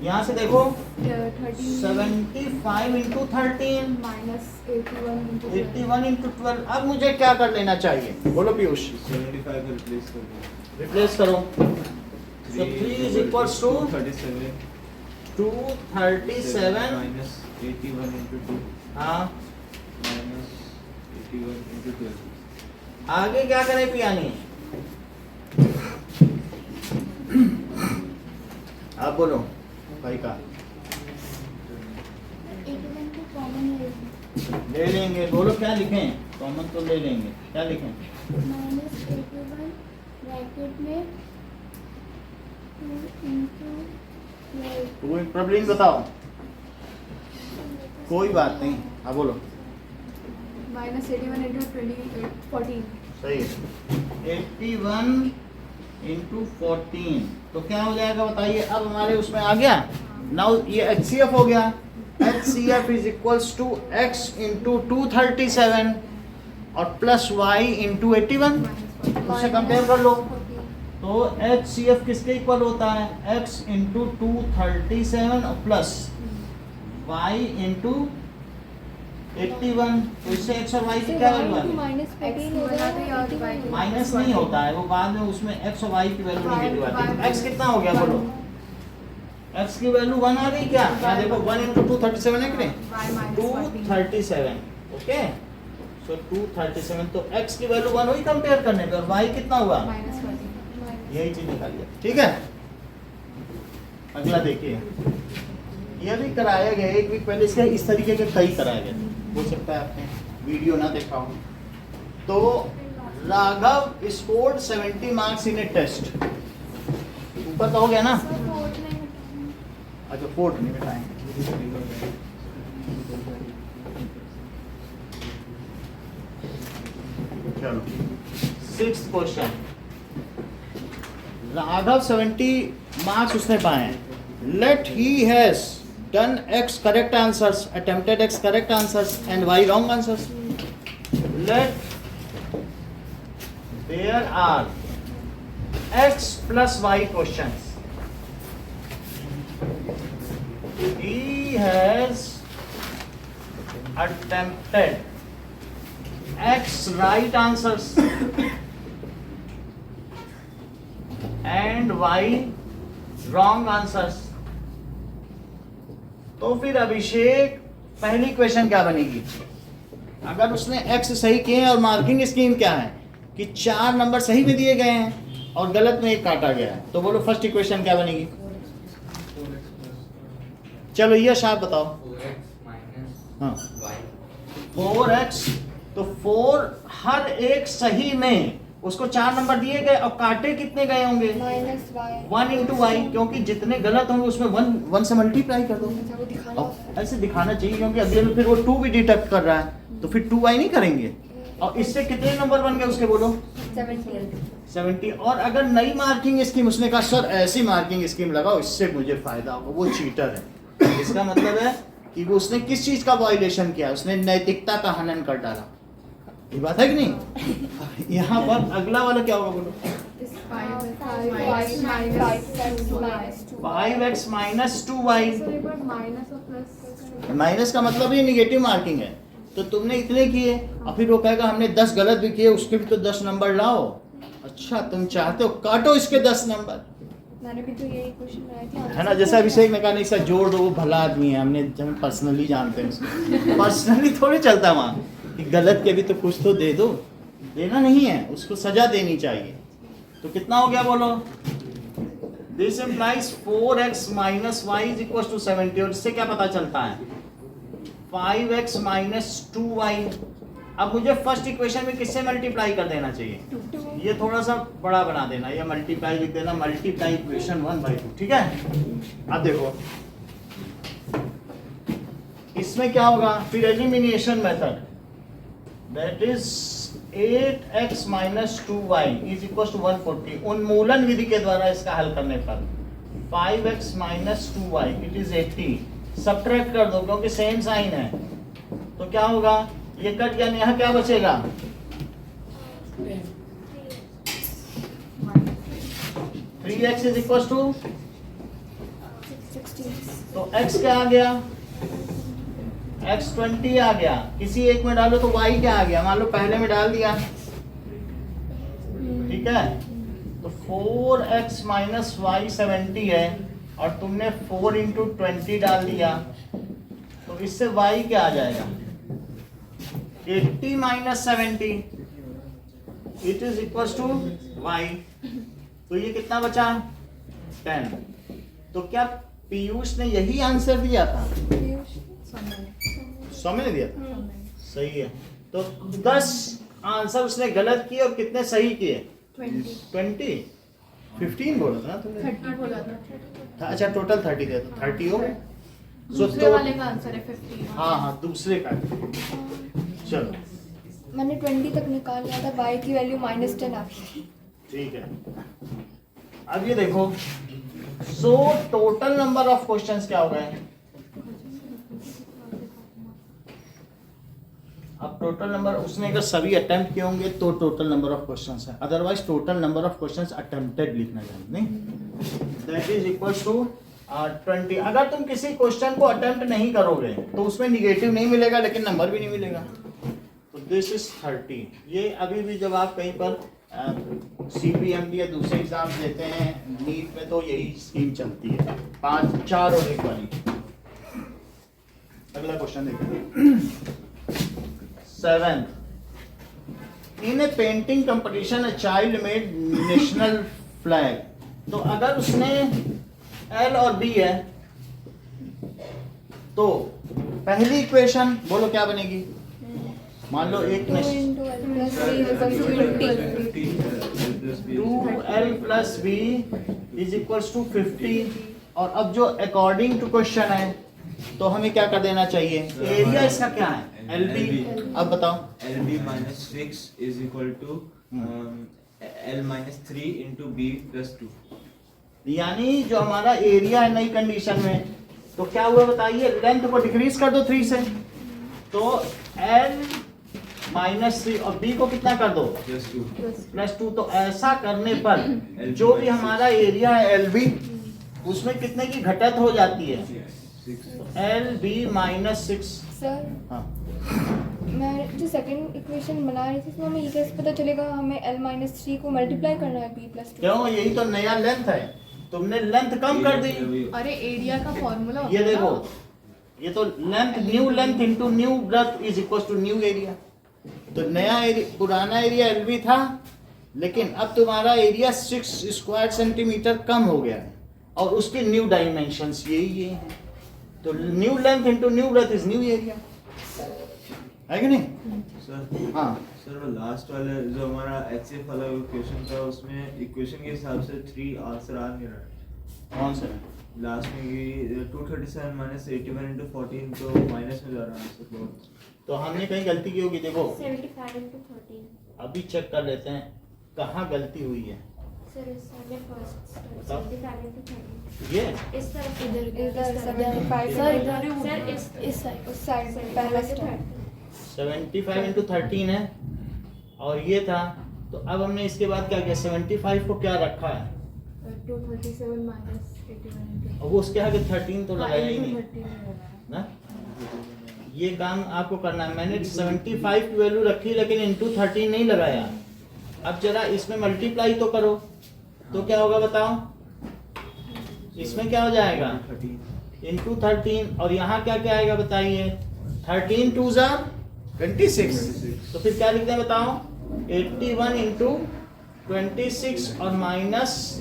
यहाँ से देखो 13 75 into 13 minus 81 into 12। 81 into 12, अब मुझे क्या कर लेना चाहिए, बोलो पीयूष, 75 को रिप्लेस कर दो, रिप्लेस करो, so 3 is equals to 237 minus 81 into 2 हाँ, minus 81 into 12। आगे क्या करें पियानी, आप बोलो भाई का, 81 को कॉमन ले लेंगे, बोलो क्या लिखें, कॉमन तो ले लेंगे, क्या लिखें, माइनस 81 ब्रैकेट में 2 into 12। कोई प्रॉब्लम बताओ, कोई बात नहीं, हाँ बोलो, minus 81 into 14। सही है, 81 into 14, तो क्या हो जाएगा बताइए, अब हमारे उसमें आ गया, नाउ ये HCF हो गया, HCF is equals to x into 237 और प्लस y into 81, उससे कंपेयर कर लो, तो HCF किसके इक्वल होता है, x into 237 और प्लस y into 81, तो इससे x और y की क्या वैल्यू आ गई, माइनस नहीं होता है वो, बाद में उसमें x और y की वैल्यू निगेटिव आती है, x कितना हो गया बोलो, x की वैल्यू 1 आ गई क्या, यहाँ देखो 1 into 237 है कि नहीं, 237, ओके, सो 237, तो x की वैल्यू 1 हुई कंपेयर करने पे, और y कितना हुआ, minus 14। यही चीज निकालिए, ठीक है, अगला देखिए, यह भी कराया गया एक वीक पहले, इसके इस तरीके के कई कराए गए, हो सकता है आपने वीडियो ना देखा हो। तो Raghav scored 70 marks in a test, ऊपर तो हो गया ना। अच्छा फोर्थ नहीं बताएंगे। चलो 6th क्वेश्चन, राघव 70 मार्क्स उसने पाए हैं। Let he has done x correct answers, attempted x correct answers and y wrong answers. Let there are x plus y questions. He has attempted x right answers and y wrong answers. तो फिर अभिषेक पहली क्वेश्चन क्या बनेगी? अगर उसने x सही किए हैं और मार्किंग स्कीम क्या है कि 4 नंबर सही में दिए गए हैं और गलत में 1 काटा गया है, तो बोलो फर्स्ट इक्वेशन क्या बनेगी? चलो यश आप बताओ। 4x minus हाँ y. 4x, तो 4 हर एक सही में उसको 4 नंबर दिए गए और काटे कितने गए होंगे? -1 into y, क्योंकि जितने गलत होंगे उसमें 1 से मल्टीप्लाई कर दो। अब ऐसे दिखाना चाहिए क्योंकि अगले में फिर वो 2 भी डिटेक्ट कर रहा है, तो फिर 2y नहीं करेंगे। और इससे कितने नंबर बन गए उसके बोलो? 70। और अगर नई मार्किंग स्कीम उसने कहा सर ऐसी मार्किंग स्कीम लगाओ इससे मुझे फायदा होगा, वो चीटर है। इसका मतलब है कि वो उसने किस चीज का वायलेशन किया? उसने नैतिकता का हनन कर डाला। ये बात है कि नहीं? यहाँ पर अगला वाला क्या होगा बोलो? 5x minus 2y। माइनस का मतलब ये निगेटिव मार्किंग है। तो तुमने इतने किए और फिर वो कहेगा हमने 10 गलत भी किए, उसके भी तो 10 नंबर लाओ। अच्छा तुम चाहते हो काटो इसके 10 नंबर, मैंने भी तो यही क्वेश्चन बनाया था, है ना? जैसा अभिषेक ने कहा नहीं सर जोड़ दो, वो भला आदमी है, हमने जब पर्सनली जानते हैं उसको, पर्सनली थोड़ी चलता वहाँ कि गलत के भी तो कुछ तो दे दो, देना नहीं है, उसको सजा देनी चाहिए। तो कितना हो गया बोलो? This implies 4x minus y is equals to 70। और इससे क्या पता चलता है? 5x minus 2y। अब मुझे फर्स्ट इक्वेशन में किससे मल्टीप्लाई कर देना चाहिए? ये थोड़ा सा बड़ा बना देना, ये मल्टीप्लाई लिख देना, मल्टीप्लाई इक्वेशन 1/2, ठीक है? अब देखो इसमें क्या होगा फिर? Elimination method, that is 8x minus 2y is equals to 140। उन्मूलन विधि के द्वारा इसका हल करने पर 5x minus 2y it is 80। Subtract कर दो क्योंकि सेम साइन है, तो क्या होगा? ये कट गया, यहाँ क्या बचेगा? 3x is equals to 16। तो x क्या आ गया? x 20 आ गया। किसी एक में डालो तो y क्या आ गया? मान लो पहले में डाल दिया, ठीक है? तो 4x minus y 70 है और तुमने 4 into 20 डाल दिया, तो इससे y क्या आ जाएगा? 80 minus 70 it is equals to y। तो ये कितना बचा? 10। तो क्या पीयूष ने यही आंसर दिया था? समय ने दिया था, सही है। तो 10 आंसर उसने गलत किए और कितने सही किए? 20। 15 बोला था तुमने? 30 बोला था। अच्छा टोटल 30 दिया, तो 30 हो गए। दूसरे वाले का आंसर है 50। हाँ दूसरे का। चलो मैंने 20 तक निकाल लिया था, y की वैल्यू -10 आ गई। ठीक है, अब ये देखो, so total number of questions क्या हो गए? अब टोटल नंबर उसने अगर सभी अटेम्प्ट किए होंगे तो टोटल नंबर ऑफ क्वेश्चंस है, otherwise total number of questions attempted लिखना चाहिए, नहीं? That is equals to 20। अगर तुम किसी क्वेश्चन को अटेम्प्ट नहीं करोगे तो उसमें निगेटिव नहीं मिलेगा लेकिन नंबर भी नहीं मिलेगा। तो दिस इज 30। ये अभी भी जब आप कहीं पर CPMD या दूसरे एग्जाम देते हैं नीट में, तो यही स्कीम चलती है, 5, 4 और 1 वाली। अगला क्वेश्चन देखते 7th। In A painting competition a child made national flag. तो अगर उसने L और B है, तो पहली इक्वेशन बोलो क्या बनेगी? मान लो एक में 2L plus B is equals to 50, और अब जो अकॉर्डिंग टू क्वेश्चन है तो हमें क्या कर देना चाहिए? एरिया इसका क्या है? LB। अब बताओ। LB minus 6 is equal to L minus 3 into B plus 2. यानी जो हमारा एरिया है नई कंडीशन में, तो क्या हुआ बताइए? लेंथ को डिक्रीज कर दो 3 से, तो L माइनस 3 और B को कितना कर दो? प्लस 2। तो ऐसा करने पर जो भी हमारा एरिया है LB, उसमें कितने की घटत हो जाती है? 6. LB minus 6। सर हाँ, मैं जो सेकंड इक्वेशन बना रही थी इसमें हमें ये कैसे पता चलेगा हमें L-3 को मल्टीप्लाई करना है B+2? क्यों? यही तो नया लेंथ है, तुमने लेंथ कम कर दी। अरे एरिया का फॉर्मूला ये देखो, ये तो length, new length into new breadth is equal to new area. तो नया एरिया, पुराना एरिया LB था, लेकिन अब तुम्हारा एरिया 6 स्क्वायर सेंटीमीटर कम हो गया है, और उसके न्यू डायमेंशंस यही है। तो new length into new breadth is new area, है कि नहीं? सर हाँ सर वो लास्ट वाले जो हमारा HCF वाला इक्वेशन था, उसमें इक्वेशन के हिसाब से 3 आंसर आ नहीं रहा। कौन सा? लास्ट में ये 237 minus 81 into 14, तो माइनस में जा रहा है आंसर बहुत। तो हमने कहीं गलती की होगी। देखो 75 into 13. अभी चेक कर लेते हैं कहाँ गलती हुई है। Sir, is first. बताओ। 75 into 13. ये इस तरफ इधर 75 सर इस साइड उस साइड में पहला स्टेप 75 इंटू 13 है, और ये था। तो अब हमने इसके बाद क्या किया? 75 को क्या रखा है? 237 minus 81 और वो उसके आगे 13 तो लगाया ही नहीं ना। ये काम आपको करना है। मैंने 75 की वैल्यू रखी, लेकिन इंटू 13 नहीं लगाया। अब जरा इसमें मल्टीप्लाई तो करो, तो क्या होगा बताओ? इसमें क्या हो जाएगा? 13 इंटू 13, और यहाँ क्या क्या आएगा बताइए? 13 2 ज़ा 26। तो फिर क्या लिखते हैं बताओ? 81 इंटू 26 और माइनस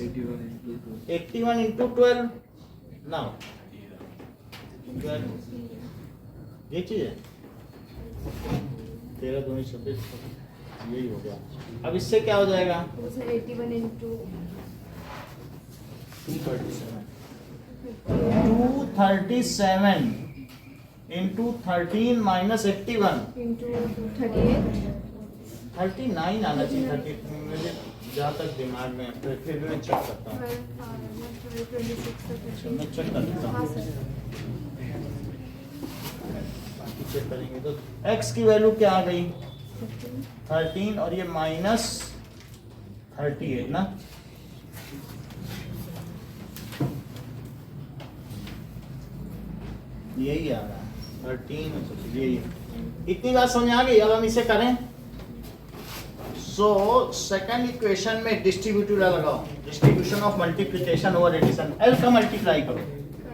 81 इंटू 12। नाउ 12 ये चीज है। 13 दूनी 26, यही हो गया। अब इससे क्या हो जाएगा? Sir 81 into 237 into 13 minus 81 into 38 39 आना चाहिए। 30 मुझे जहाँ तक दिमाग में, फिर भी मैं चेक करता हूँ। 26 अच्छा, मैं चेक कर लेता हाँ हूँ। सर बाकी चेक करेंगे तो x की वैल्यू क्या आ गई? 13, और ये माइनस 38 ना। यही आ रहा है 13, यही। इतनी बात समझ आ गई? अब हम इसे करें। सो सेकंड इक्वेशन में डिस्ट्रीब्यूटिव लगाओ, distribution of multiplication over addition. L का मल्टीप्लाई करो,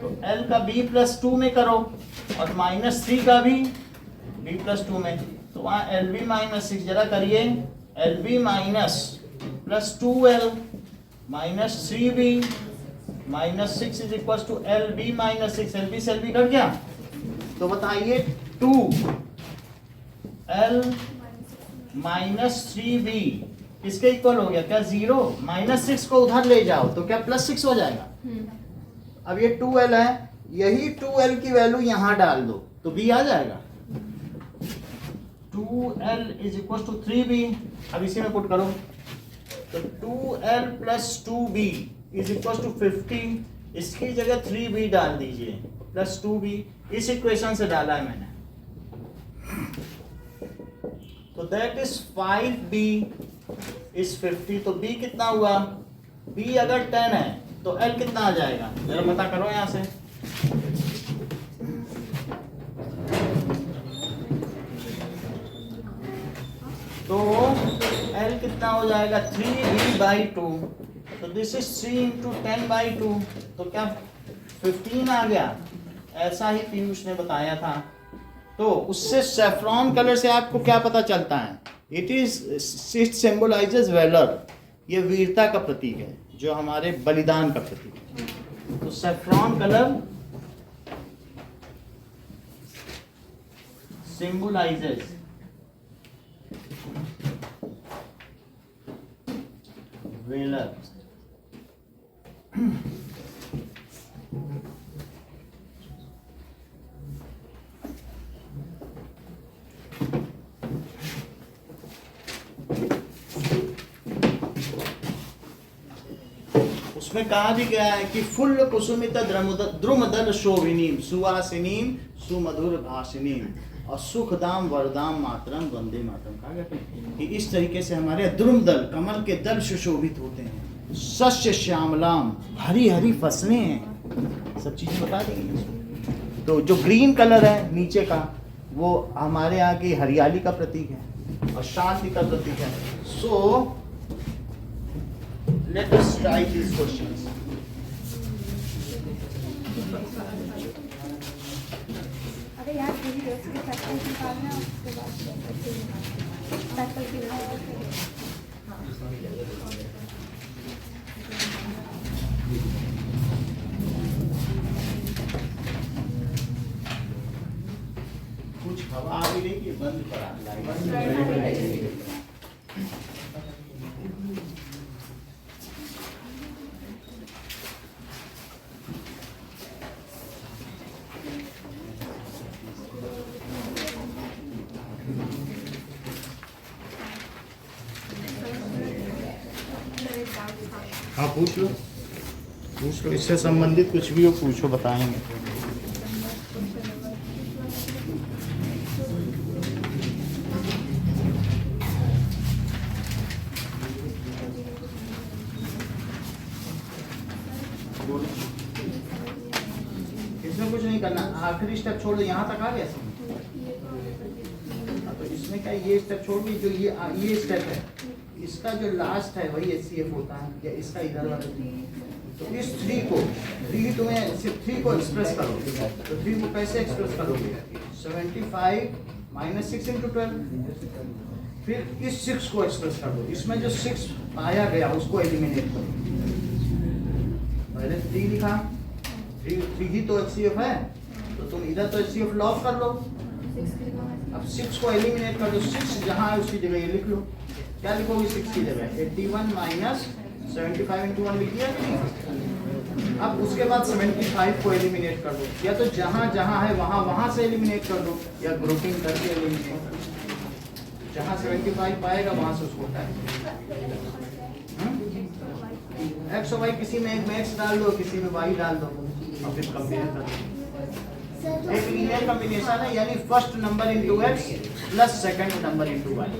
तो L का B+2 में करो, और -3 का भी B+2 में। तो वहाँ LB -6 जरा करिए। LB -+2L -3B -6 is equal to LB -6। LB से LB कट गया, तो बताइए 2L -3B किसके इक्वल हो गया? क्या 0? -6 को उधर ले जाओ तो क्या +6 हो जाएगा? अब ये 2L है, यही 2L की वैल्यू यहाँ डाल दो तो B आ जाएगा। 2L is equal to 3B। अब इसी में पुट करो, तो 2L + 2B is equal to 50। इसकी जगह 3B डाल दीजिए प्लस 2B। इस इक्वेशन से डाला है मैंने, तो दैट इज 5B इज 50। तो B कितना हुआ? B अगर 10 है तो L कितना आ जाएगा? जरा पता करो यहाँ से। तो L कितना हो जाएगा? 3B/2। तो दिस इज 3 × 10/2। तो क्या 15 आ गया? ऐसा ही पीयूष ने बताया था। तो उससे सेफ्रॉन कलर से आपको क्या पता चलता है? It symbolises valour. ये वीरता का प्रतीक है, जो हमारे बलिदान का प्रतीक है। तो सेफ्रॉन कलर symbolizes valor. उसमें कहा भी गया है कि फुल कुसुमित द्रुमदल शोभिनीम सुवासिनीम सुमधुर भाषिनीम और सुखदाम वरदाम मातरम वंदे मातरम। कहा गया कि इस तरीके से हमारे द्रुमदल कमल के दल सुशोभित होते हैं। सस्य श्यामलाम हरी हरी फसलें हैं, सब चीजें बता देंगे। तो जो ग्रीन कलर है नीचे का वो हमारे यहाँ की हरियाली का प्रतीक है और शांति का प्रतीक है। सो let us try these questions. अरे यार पूरी रेस के फैक्टर्स निकालना है, उसके बाद फैक्टर की कुछ हवा आ भी रही कि बंद करा लाइट हाँ पूछ लो इससे संबंधित कुछ भी हो पूछो बताएंगे। इसमें कुछ नहीं करना, आखिरी स्टेप छोड़ दो, यहाँ तक आ गया तो इसमें क्या ये स्टेप छोड़ दी, जो ये स्टेप है इसका जो लास्ट है वही HCF होता है या इसका इधर वाला। तो इस 3 को 3 तुम्हें सिर्फ 3 को एक्सप्रेस करोगे तो 3 को कैसे एक्सप्रेस करोगे 75 - 6 × 12। फिर इस 6 को एक्सप्रेस कर दो, इसमें जो 6 पाया गया उसको एलिमिनेट करो। पहले 3 लिखा, 3 ही तो HCF है तो तुम इधर तो HCF लॉक कर लो। अब 6 को एलिमिनेट कर दो, 6 जहाँ है उसकी जगह ये लिख लो। क्या लिखोगे 6 की जगह 81 - 75 × 1 लिख दिया कि नहीं। अब उसके बाद 75 को एलिमिनेट कर दो, या तो जहाँ जहाँ है वहाँ से एलिमिनेट कर दो या ग्रुपिंग करके एलिमिनेट कर दो। जहाँ 75 पाएगा वहाँ से उसको हटाए। एक्स और वाई किसी में एक में एक्स डाल दो, किसी में वाई डाल दो और फिर कंपेयर कर दो। एक लीनियर कॉम्बिनेशन है, यानी first number into x plus second number into y.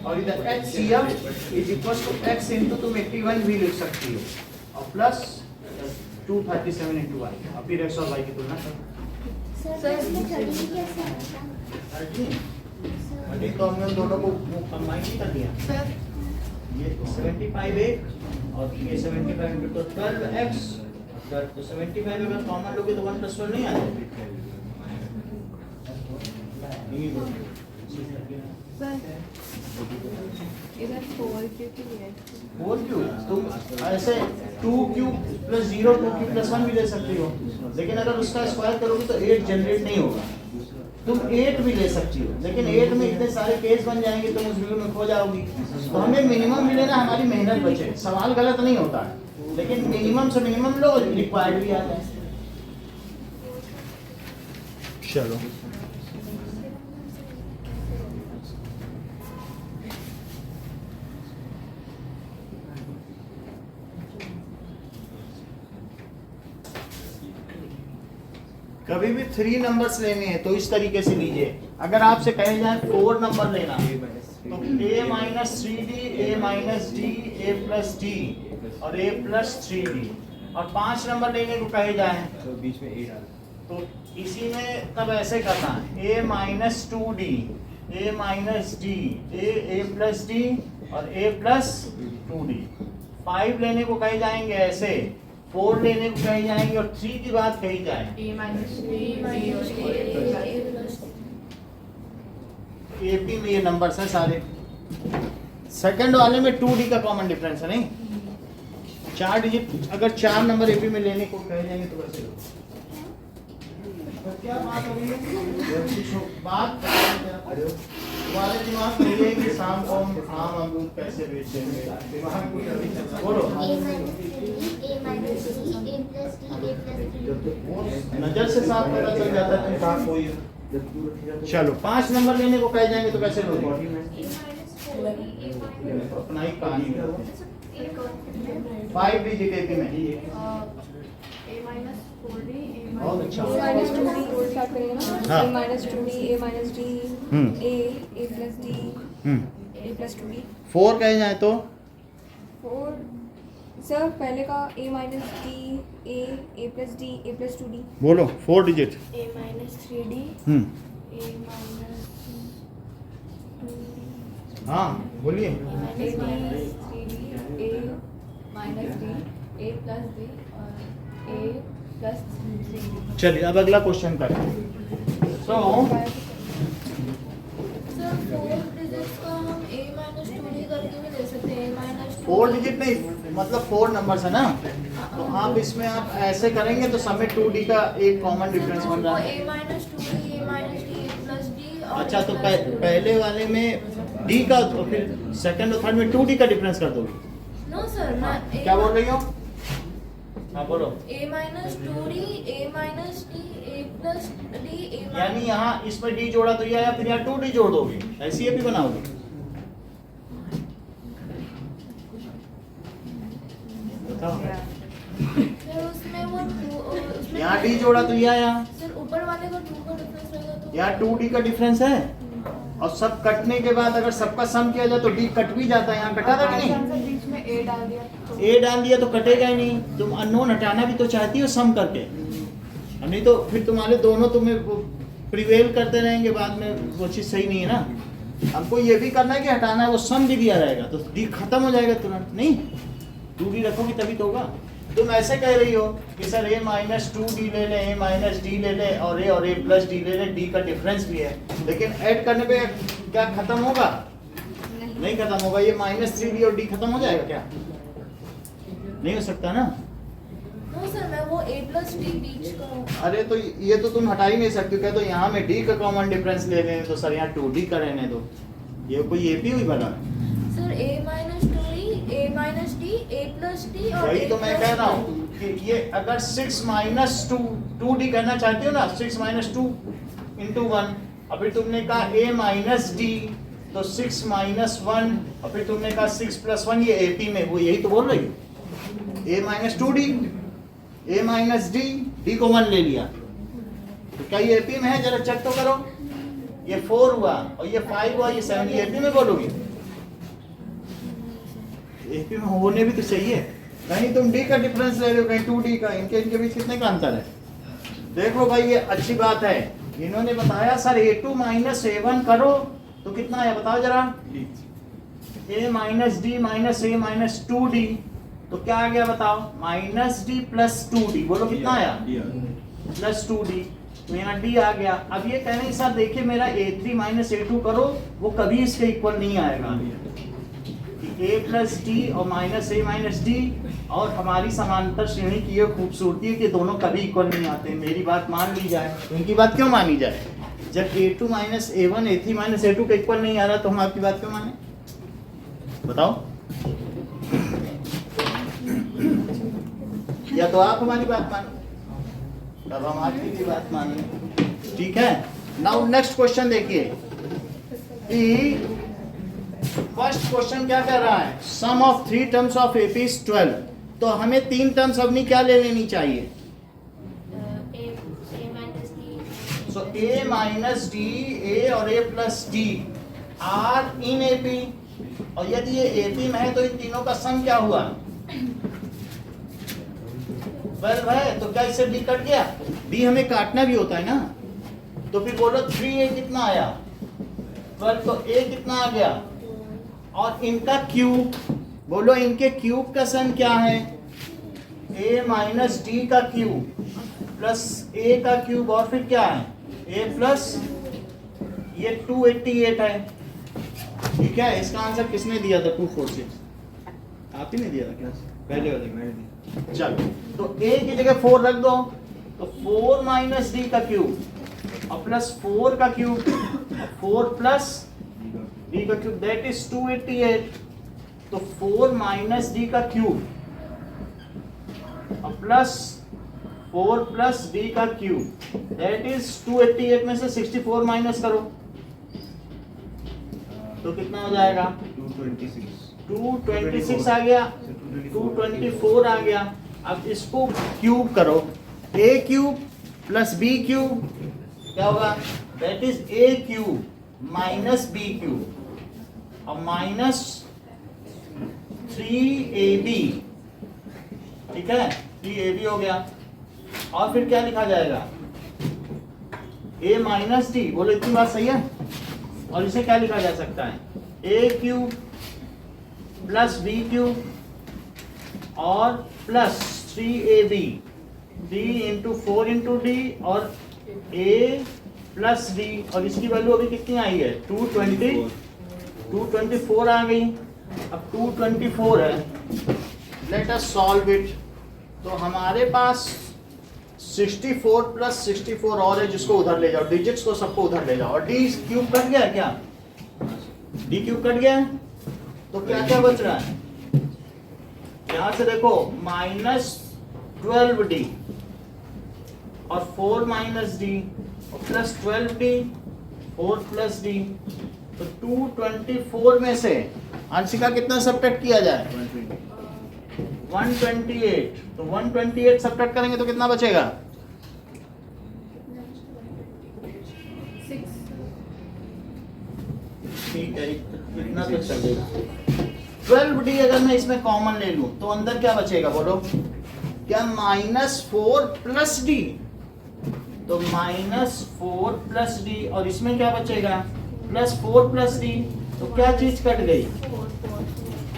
और इधर HCF is equal to x into तुम 81 भी लिख सकती हो और प्लस 237 इंटू वाई और फिर एक्स और वाई की तुलना करो। सर इसमें 30 कैसे आता है? 30 तो हमने दोनों को कंबाइन ही कर दिया। सर ये 75 एक और ये 75 इंटू तो 12x तो 75 अगर कॉमन लोगे तो 1 + 1 नहीं आता। इधर 4Q के लिए 4Q तुम ऐसे 2Q + 0 2Q + 1 भी ले सकती हो, लेकिन अगर उसका स्क्वायर करोगे तो 8 जनरेट नहीं होगा। तुम 8 भी ले सकती हो, लेकिन 8 में इतने सारे केस बन जाएंगे तुम उस वीडियो में खो जाओगी। तो हमें मिनिमम भी लेना, हमारी मेहनत बचे। सवाल गलत नहीं होता है, लेकिन मिनिमम से मिनिमम लो, रिक्वायर्ड भी आता है। चलो कभी भी 3 नंबर्स लेने हैं तो इस तरीके से लीजिए। अगर आपसे कहे जाए 4 नंबर लेना तो A - 3D, A - D, A + D और A + 3D। और 5 नंबर लेने को कहे जाए तो बीच में 8 तो इसी में तब ऐसे करना है A - 2D, A - D, A + D और A + 2D। 5 लेने को कहे जाएंगे ऐसे, 4 लेने को कही जाएंगे और 3 की बात कही जाए AP में ये नंबर्स हैं सारे। सेकंड वाले में 2D का कॉमन डिफरेंस है नहीं, 4 डिजिट अगर 4 नंबर एपी में लेने को कहे जाएंगे तो कैसे लोगे? तो क्या बात हो रही है? बात तुम्हारे दिमाग में ये है कि शाम को हम आम अमरूद कैसे बेचेंगे, दिमाग में कुछ अभी चल रहा है। बोलो। नजर से साफ पता चल जाता है तुम कहाँ कोई हो। चलो 5 नंबर लेने को कहे जाएंगे तो कैसे लोगे? अपना ही कहानी है। 5 डिजिट एपी में बहुत अच्छा। A minus 2D स्टार्ट करेंगे ना। हाँ। A minus 2D, A minus D, A plus D, A plus 2D। 4 कहे जाए तो 4 सर पहले का A minus D, A plus D, A plus 2D। बोलो 4 digit. A minus 3D, A minus 2D, हाँ बोलिए। A minus 3D, A minus D, A plus D और A plus 3D। चलिए अब अगला क्वेश्चन करें। सो सर 4 डिजिट्स का हम A minus 2D करके भी ले सकते हैं। A minus 2D 4 डिजिट नहीं मतलब 4 नंबर्स है ना, तो आप इसमें आप ऐसे करेंगे तो सब में 2D का एक कॉमन डिफरेंस बन रहा है। A minus 2D, A minus D, A plus D और अच्छा तो A plus 2D। पहले वाले में D का तो फिर सेकंड और थर्ड में 2D का डिफरेंस कर दोगे। नो सर मैं क्या बोल रही हो? हाँ बोलो। A minus 2D, A minus D, A plus D, A minus यानी यहाँ इसमें D जोड़ा तो ये आया, फिर यहाँ 2D जोड़ दोगे, ऐसी ये भी बनाओगे। बताओ। सर उसमें वो उसमें यहाँ D जोड़ा तो ये आया, सर ऊपर वाले का 2 का डिफरेंस रहेगा तो यहाँ 2D का डिफरेंस है और सब कटने के बाद अगर सबका सम किया जाए तो D कट भी जाता है। यहाँ कटा था कि नहीं? बीच में A डाल दिया तो ए डाल दिया तो कटेगा ही नहीं। तुम अननोन हटाना भी तो चाहती हो सम करके, नहीं तो फिर तुम्हारे दोनों तुम्हें प्रिवेल करते रहेंगे, बाद में वो चीज़ सही नहीं है ना। हमको ये भी करना है कि हटाना है, वो सम भी दिया रहेगा तो डी खत्म हो जाएगा तुरंत। नहीं 2D रखोगी तभी तो होगा। तुम ऐसे कह रही हो कि सर A minus 2D ले ले, A minus D ले ले और A plus D ले ले, D का डिफरेंस भी है, लेकिन ऐड करने पे क्या खत्म होगा? नहीं खत्म होगा। ये -3D और D खत्म हो जाएगा क्या? नहीं हो सकता ना। नो सर मैं वो A plus D बीच का अरे तो ये तो तुम हटा ही नहीं सकते। क्या तो यहाँ में D का कॉमन डिफरेंस ले लें तो सर यहाँ 2D का रहने दो। ये कोई AP हुई भला? Sir A minus 2D, A minus D, A plus D और वही A तो मैं plus कह रहा 2D। हूँ कि ये अगर 6 minus 2D करना चाहती हो ना, 6 minus 2 into 1, और फिर तुमने कहा A minus D तो 6 minus 1 और फिर तुमने कहा 6 plus 1, ये AP में वो यही तो बोल रही हो। A minus 2D, A minus D, D को 1 ले लिया तो क्या ये AP में है? जरा चेक तो करो। ये 4 हुआ और ये 5 हुआ, ये 7, ये AP में बोलोगे? AP में होने भी तो चाहिए। कहीं तुम D का डिफरेंस ले रहे हो, कहीं 2D का, इनके बीच कितने का अंतर है? देख लो भाई, ये अच्छी बात है। इन्होंने बताया सर A2 minus A1 करो तो कितना है बताओ जरा। A minus D minus A minus 2D तो क्या आ गया बताओ? -D plus 2D। बोलो कितना आया? Plus 2D। तो यहाँ D आ गया। अब ये कह रहे हैं सर देखिए मेरा A3 minus A2 करो, वो कभी इसके इक्वल नहीं आएगा। A plus D और -A minus D और हमारी समांतर श्रेणी की ये खूबसूरती है कि दोनों कभी इक्वल नहीं आते। मेरी बात मान ली जाए तो इनकी बात क्यों मानी जाए? जब A2 minus A1 A3 minus A2 का इक्वल नहीं आ रहा तो हम आपकी बात क्यों माने? बताओ। या तो आप हमारी बात मानो तब हम आपकी भी बात मानेंगे। ठीक है। नाउ नेक्स्ट क्वेश्चन देखिए। फर्स्ट क्वेश्चन क्या कह रहा है? Sum of 3 terms of AP is 12। तो हमें 3 टर्म्स अपनी क्या ले लेनी चाहिए? A minus D। So A minus D, A और A plus D are in AP, और यदि ये AP में है तो इन तीनों का सम क्या हुआ? 12 है। तो क्या इससे D कट गया? D हमें काटना भी होता है ना। तो फिर बोलो 3A कितना आया? 12। तो A कितना आ गया? और इनका क्यूब, बोलो इनके क्यूब का सम क्या है? A minus D का क्यूब प्लस A का क्यूब और फिर क्या है? A प्लस ये 288 है। ठीक है। इसका आंसर किसने दिया था? 246। आप ही नहीं दिया था क्लास पहले वाले मैंने दी। चलो तो a की जगह 4 रख दो, तो 4 माइनस डी का क्यूब और प्लस 4 का क्यूब, 4 प्लस डी का क्यूब दैट इज 288। तो 4 माइनस डी का क्यूब और प्लस 4 प्लस डी का क्यूब दैट इज 288 में से 64 माइनस करो तो कितना हो जाएगा? 226 आ गया, 224 आ गया। अब इसको क्यूब करो, a cube plus b cube क्या होगा? That is a cube minus b cube और माइनस 3ab, ठीक है, 3ab हो गया। और फिर क्या लिखा जाएगा? a माइनस डी, बोलो इतनी बात सही है? और इसे क्या लिखा जा सकता है? a cube plus b cube और plus 3ab, 3 into 4 into d और a प्लस d, और इसकी वैल्यू अभी कितनी आई है? 224 आ गई। अब 224 है, लेट अस सॉल्व इट। तो हमारे पास 64 प्लस 64 और है जिसको उधर ले जाओ, डिजिट्स को सबको उधर ले जाओ। और डी क्यूब कट गया क्या? डी क्यूब कट गया, तो क्या क्या बच रहा है? यहां से देखो माइनस 12d और 4 माइनस डी और प्लस 12d, 4 प्लस डी। तो 224 में से अंशिका कितना सब्ट्रैक्ट किया जाए? 128। तो 128 सब्ट्रैक्ट करेंगे तो कितना बचेगा? 6। ठीक है, इतना तो चलेगा। 12d अगर मैं इसमें कॉमन ले लूं तो अंदर क्या बचेगा बोलो? क्या -4 प्लस डी? तो -4 प्लस डी और इसमें क्या बचेगा? +4 प्लस डी। तो क्या चीज कट गई?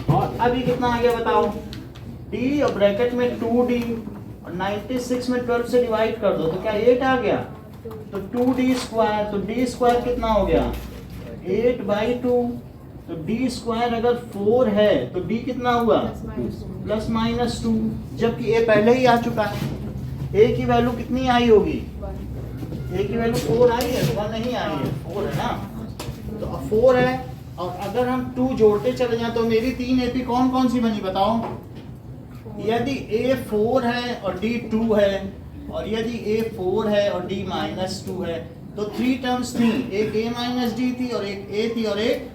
और अभी कितना आ गया बताओ? d और ब्रैकेट में 2d और 96 में 12 से डिवाइड कर दो तो क्या 8 आ गया? तो 2d स्क्वायर, तो d स्क्वायर कितना हो गया? 8/2। तो d स्क्वायर अगर 4 है तो d कितना हुआ? +-2, जबकि a पहले ही आ चुका है। a की वैल्यू कितनी आई होगी? a की वैल्यू 4 आई है, 1 नहीं आई है, 4 है ना। तो अब 4 है और अगर हम 2 जोड़ते चले जाएं तो मेरी 3 AP कौन कौन सी बनी बताओ? यदि a 4 है और d 2 है और यदि a 4 है और d -2 है तो 3 टर्म्स थी, एक a माइनस डी थी और एक a थी और एक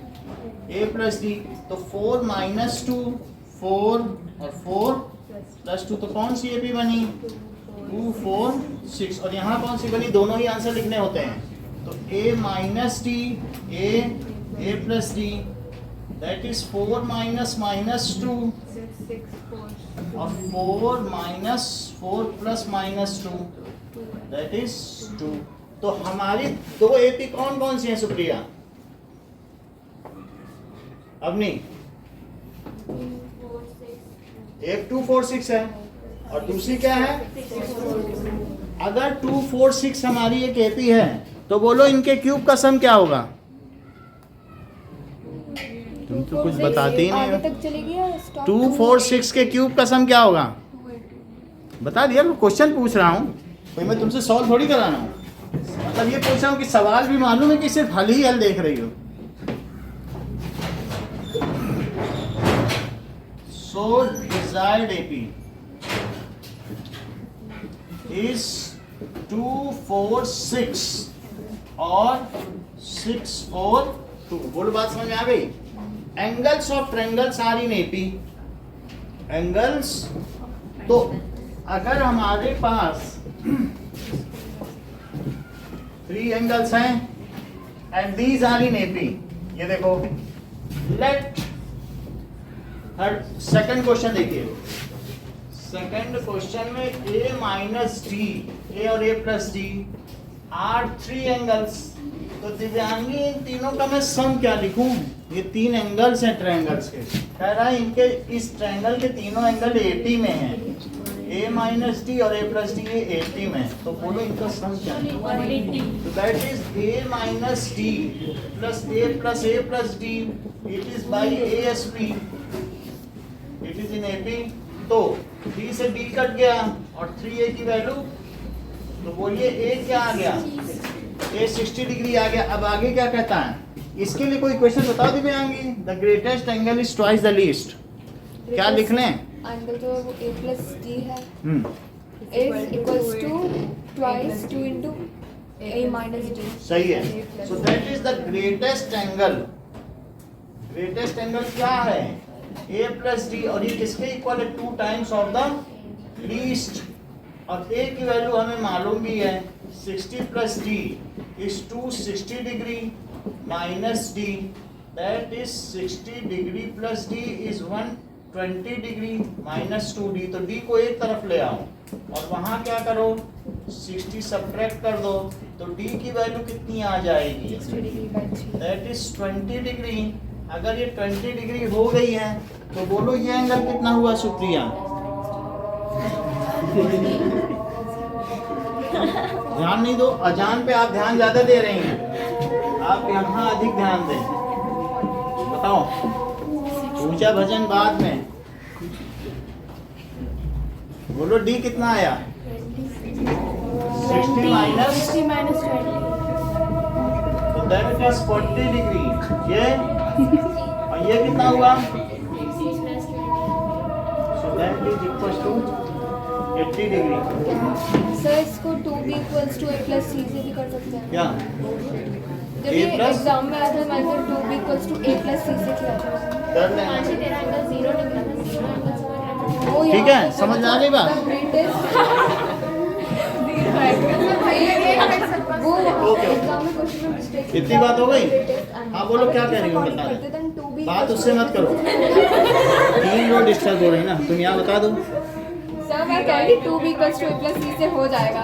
a प्लस डी। तो 4 -2, 4 और 4 प्लस 2, तो कौन सी AP बनी? 2, 4, 6। और यहाँ कौन सी बनी? दोनों ही आंसर लिखने होते हैं। तो a minus d, a plus D, that is 4 -2 और 4 प्लस -2 दैट इज 2। तो हमारी 2 AP कौन कौन सी हैं सुप्रिया? अवनी, एक 2, 4, 6 है और दूसरी क्या है? अगर 2, 4, 6 हमारी एक AP है तो बोलो इनके क्यूब का सम क्या होगा? तुम तो कुछ बताते ही आगे नहीं तक चलेगी या stop? 2, 4, 6 के क्यूब का सम क्या होगा? बता दिया, क्वेश्चन पूछ रहा हूँ, कोई मैं तुमसे सॉल्व थोड़ी कराना हूँ। मतलब ये पूछ रहा हूँ कि सवाल भी मालूम है कि सिर्फ हल ही हल देख रही हो। So desired AP is 2, 4, 6 और 6, 4, 2। बोलो बात समझ में आ गई? Angles of triangles are in AP। Angles, तो अगर हमारे पास 3 एंगल्स हैं and these are in AP, ये देखो, लेट सेकंड क्वेश्चन देखिए। सेकंड क्वेश्चन में a माइनस डी, a और a plus d are 3 angles. तो दिव्यांगी इन तीनों का मैं सम क्या लिखूं? ये 3 एंगल्स हैं ट्रायंगल्स के, कह रहा है इनके इस ट्रायंगल के तीनों एंगल 80 में हैं। a माइनस डी और a प्लस डी ये 80 में है, तो बोलो इनका सम क्या है? तो that is a minus D plus a plus D, it is by ASP। It is in AP। तो D से D कट गया और 3A की वैल्यू, तो बोलिए A क्या आ गया, A 60 डिग्री आ गया। अब आगे क्या कहता है, इसके लिए कोई क्वेश्चन बता दी आएंगी। The greatest angle is twice the least, क्या लिख लें? एंगल जो है वो A plus D है, हम्म, is equals to twice 2 into A minus D। सही है। सो that is the greatest angle. Greatest angle क्या है, A plus D, और ये किसके इक्वल है, 2 टाइम्स ऑफ द लीस्ट। और A की वैल्यू हमें मालूम भी है, 60 plus D is 260 degree minus D, that is 60 degree plus D is 120 degree minus 2D। तो D को एक तरफ ले आओ और वहाँ क्या करो, 60 सब्ट्रैक्ट कर दो, तो D की वैल्यू कितनी आ जाएगी, 60 degree by 3। that is 20 degree. अगर ये 20 डिग्री हो गई है तो बोलो ये एंगल कितना हुआ सुप्रिया? ध्यान नहीं दो, अजान पे आप ध्यान ज्यादा दे रही हैं, आप यहाँ अधिक ध्यान दें। बताओ, पूजा भजन बाद में। बोलो D कितना आया, 60 माइनस, 60 minus 20। तो दैट इज 40 डिग्री। ये और ये कितना हुआ, so that is equal to 80 degree. Sir इसको 2B equals to A plus C से भी कर सकते हैं। क्या जब A ये plus? एग्जाम में आया था मैंने तो 2B equals to A plus C से किया था। कर लें? मानसी तेरा एंगल 0 निकला था, 0 एंगल समझ रहा था। वो ठीक यहाँ है, पे समझ में आ गई बात? the greatest- वो Okay, okay। एग्जाम में क्वेश्चन में मिस्टेक। इतनी बात हो गई? हाँ, बोलो क्या कह रही हो, बता रहे। करते then 2B बात equals उससे to- मत करो, 3 लोग डिस्टर्ब हो रही ना, तुम यहाँ बता दो। सर मैं कह रही 2B equals to A plus C से हो जाएगा।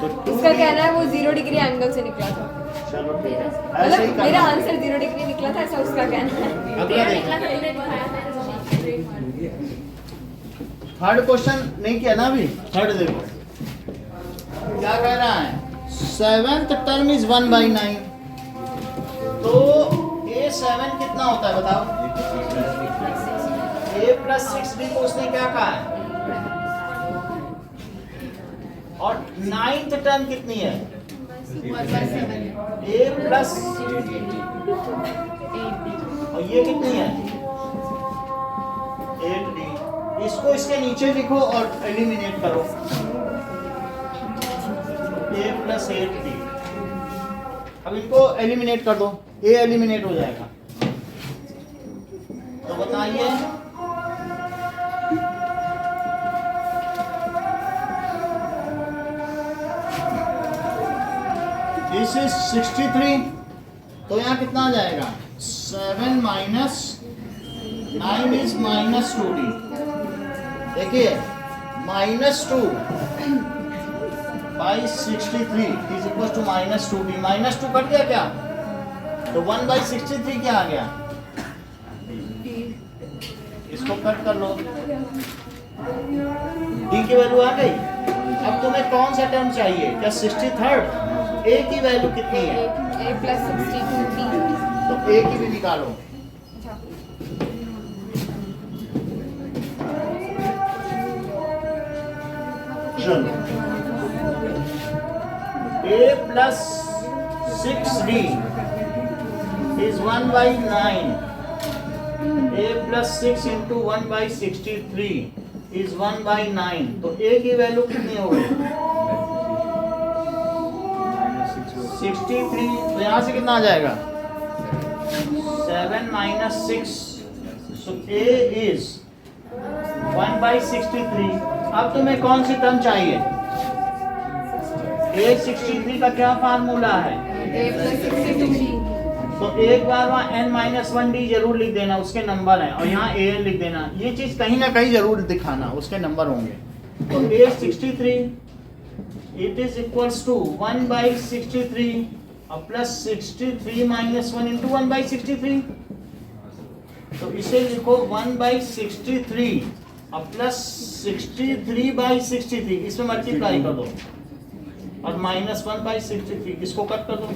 तो उसका कहना है वो 0 डिग्री एंगल से निकला था, चलो ठीक है, ऐसे ही मतलब मेरा करना। आंसर 0 डिग्री निकला था, ऐसा उसका कहना है। अगला निकला देखो, था, तूने दिखाया था। थर्ड क्वेश्चन नहीं किया ना अभी, थर्ड देखो क्या कह रहा है, 7th टर्म इज 1/9। तो A7 कितना होता है बताओ, A plus 6D को उसने क्या कहा है, और 9th टर्म कितनी है, A plus, और ये कितनी है, 8D। इसको इसके नीचे लिखो और एलिमिनेट करो, A plus 8D। अब इनको एलिमिनेट कर दो, A एलिमिनेट हो जाएगा। तो बताइए दिस इज 63, तो यहाँ कितना आ जाएगा, 7 minus 9 is minus 2D। देखिए -2 by 63 is equal to -2D। -2 cut गया क्या, तो 1/63 क्या आ गया, इसको कट कर लो, D की वैल्यू आ गई। अब तुम्हें कौन सा टर्म चाहिए, क्या 63rd? A की वैल्यू कितनी है, A plus 62D। तो A की भी निकालो। चलो, A plus 6D is 1/9। A plus 6 into 1/63 is 1/9। तो A की वैल्यू कितनी हो गई, 63। तो यहाँ से कितना आ जाएगा, 7 minus 6, so A is 1/63। अब तुम्हें कौन सी टर्म चाहिए, A63 का क्या फार्मूला है, A plus 62D। तो एक बार वहाँ n-1D जरूर लिख देना, उसके नंबर हैं, और यहाँ AN लिख देना। ये चीज कहीं ना कहीं जरूर दिखाना, उसके नंबर होंगे। तो A63 it is equals to 1/63 plus 63 minus 1 into 1/63। तो इसे लिखो 1/63 प्लस 63/63, इसमें मल्टीप्लाई कर दो, और -1/63, इसको कट कर दो।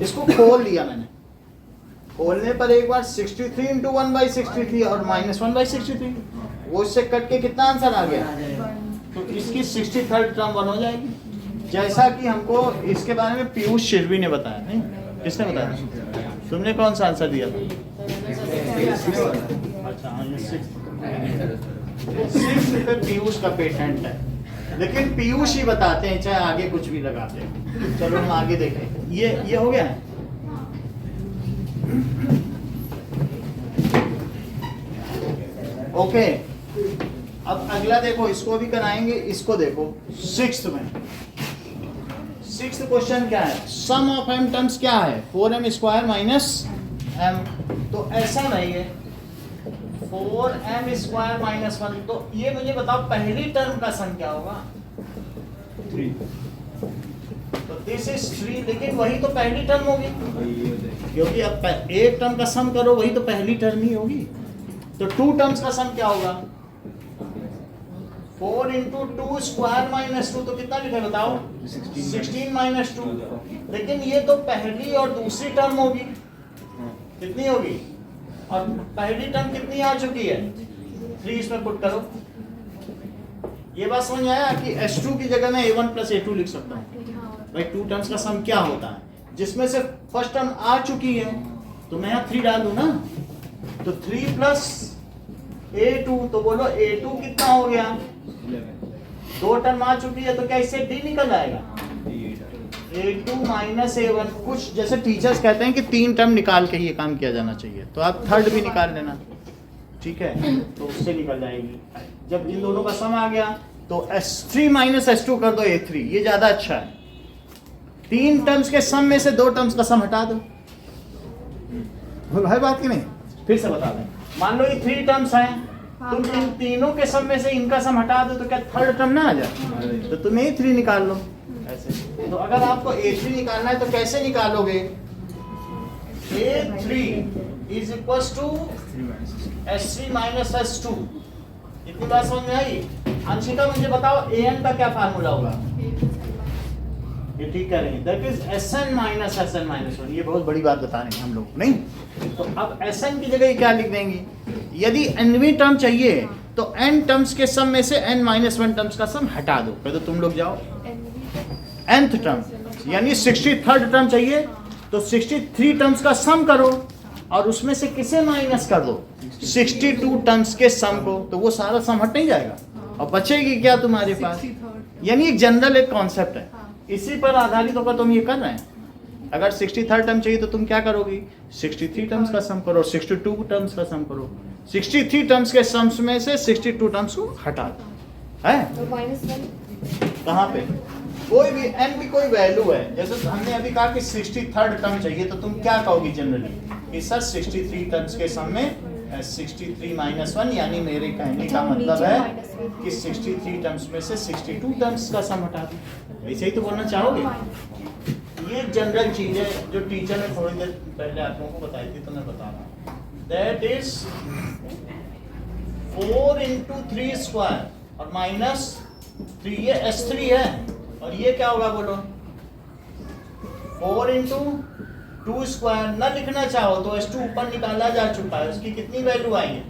इसको खोल लिया मैंने, खोलने पर एक बार 63 इंटू 1/63 और -1/63, वो इससे कट के कितना आंसर आ गया? तो इसकी 63rd टर्म 1 हो जाएगी, जैसा कि हमको इसके बारे में पीयूष शिरवी ने बताया। नहीं, किसने बताया? तुमने कौन सा आंसर दिया था? अच्छा हाँ, ये 6 पे पीयूष का पेटेंट है, लेकिन पीयूष ही बताते हैं, चाहे आगे कुछ भी लगाते हैं। चलो हम आगे देखें। ये हो गया। ओके, अब अगला देखो, इसको भी कराएंगे। इसको देखो 6th में, 6th क्वेश्चन क्या है? सम ऑफ m टर्म्स क्या है? 4m² minus m। तो ऐसा नहीं है 4m² माइनस 1। तो ये मुझे बताओ पहली टर्म का सम क्या होगा? 3। तो दिस इज 3, लेकिन वही तो पहली टर्म होगी, क्योंकि अब एक टर्म का सम करो वही तो पहली टर्म ही होगी। तो 2 टर्म्स का सम क्या होगा? 4 इंटू 2² माइनस 2, तो कितना लिखे बताओ? 16 माइनस 2। लेकिन ये तो पहली और दूसरी टर्म होगी, कितनी होगी? और पहली टर्म कितनी आ चुकी है? 3 इसमें पुट करो। ये बात समझ आया कि S2 की जगह में A1 प्लस A2 लिख सकता हूँ। भाई 2 टर्म्स का सम क्या होता है? जिसमें से फर्स्ट टर्म आ चुकी है तो मैं यहाँ 3 डाल दूं ना, तो 3 प्लस A2, तो बोलो A2 कितना हो गया? 2 टर्म आ चुकी है तो क्या इससे D निकल आएगा? A2 minus A1। कुछ जैसे टीचर्स कहते हैं कि 3 टर्म निकाल के ही ये काम किया जाना चाहिए, तो आप थर्ड भी निकाल लेना, ठीक है? तो उससे निकल जाएगी। जब इन दोनों का सम आ गया तो S3 माइनस S2 कर दो A3, ये ज्यादा अच्छा है। 3 टर्म्स के सम में से 2 टर्म्स का सम हटा दो। भाई बात की नहीं, फिर से बता दें। मान लो ये 3 टर्म्स हैं, तुम इन तीनों के सम में से इनका सम हटा दो तो क्या थर्ड टर्म ना आ जाए? तो तुम A3 निकाल लो ऐसे। तो अगर आपको A3 निकालना है तो कैसे निकालोगे? A3 is equal to S3 minus S2। इतनी बात समझ में आई? अंशिका मुझे बताओ AN का क्या फार्मूला होगा? ये ठीक कह रहे हैं, that is Sn minus Sn minus 1। ये बहुत बड़ी बात बता रहे हैं हम लोग, नहीं? तो अब Sn की जगह क्या लिख देंगी? यदि nवीं टर्म चाहिए तो n टर्म्स के सम में से n माइनस 1 टर्म्स का सम हटा दो। तो तुम लोग जाओ nth टर्म, यानी 63rd टर्म चाहिए तो 63 टर्म्स का सम करो और उसमें से किसे माइनस कर दो? 62 टर्म्स के सम को। तो वो सारा सम हट नहीं जाएगा और बचेगी क्या तुम्हारे पास? यानी एक जनरल एक कॉन्सेप्ट है, इसी पर आधारित होकर तुम ये कर रहे हैं। अगर 63rd टर्म चाहिए तो तुम क्या करोगी? 63 टर्म्स का सम करो, 62 टर्म्स का सम करो। 63 टर्म्स के सम्स में से 62 टर्म्स को हटा दो, है? तो -1 कहाँ पे? कोई भी n की कोई वैल्यू है, जैसे हमने अभी कहा कि 63rd टर्म चाहिए, तो तुम क्या कहोगी जनरली कि सर 63 टर्म्स के सम में 63 माइनस 1, यानी मेरे कहने का मतलब है कि 63 टर्म्स में से 62 टर्म्स का सम हटा दो। ऐसे ही तो बोलना चाहोगे? ये जनरल चीज है जो टीचर ने थोड़ी देर पहले आप लोगों को बताई थी, तो मैं बता रहा हूँ। दैट इज 4 इंटू 3 स्क्वायर और माइनस 3, ये S3 है। और ये क्या होगा बोलो? 4 इंटू 2 स्क्वायर। न लिखना चाहो तो S2 ऊपर निकाला जा चुका है, उसकी कितनी वैल्यू आई है?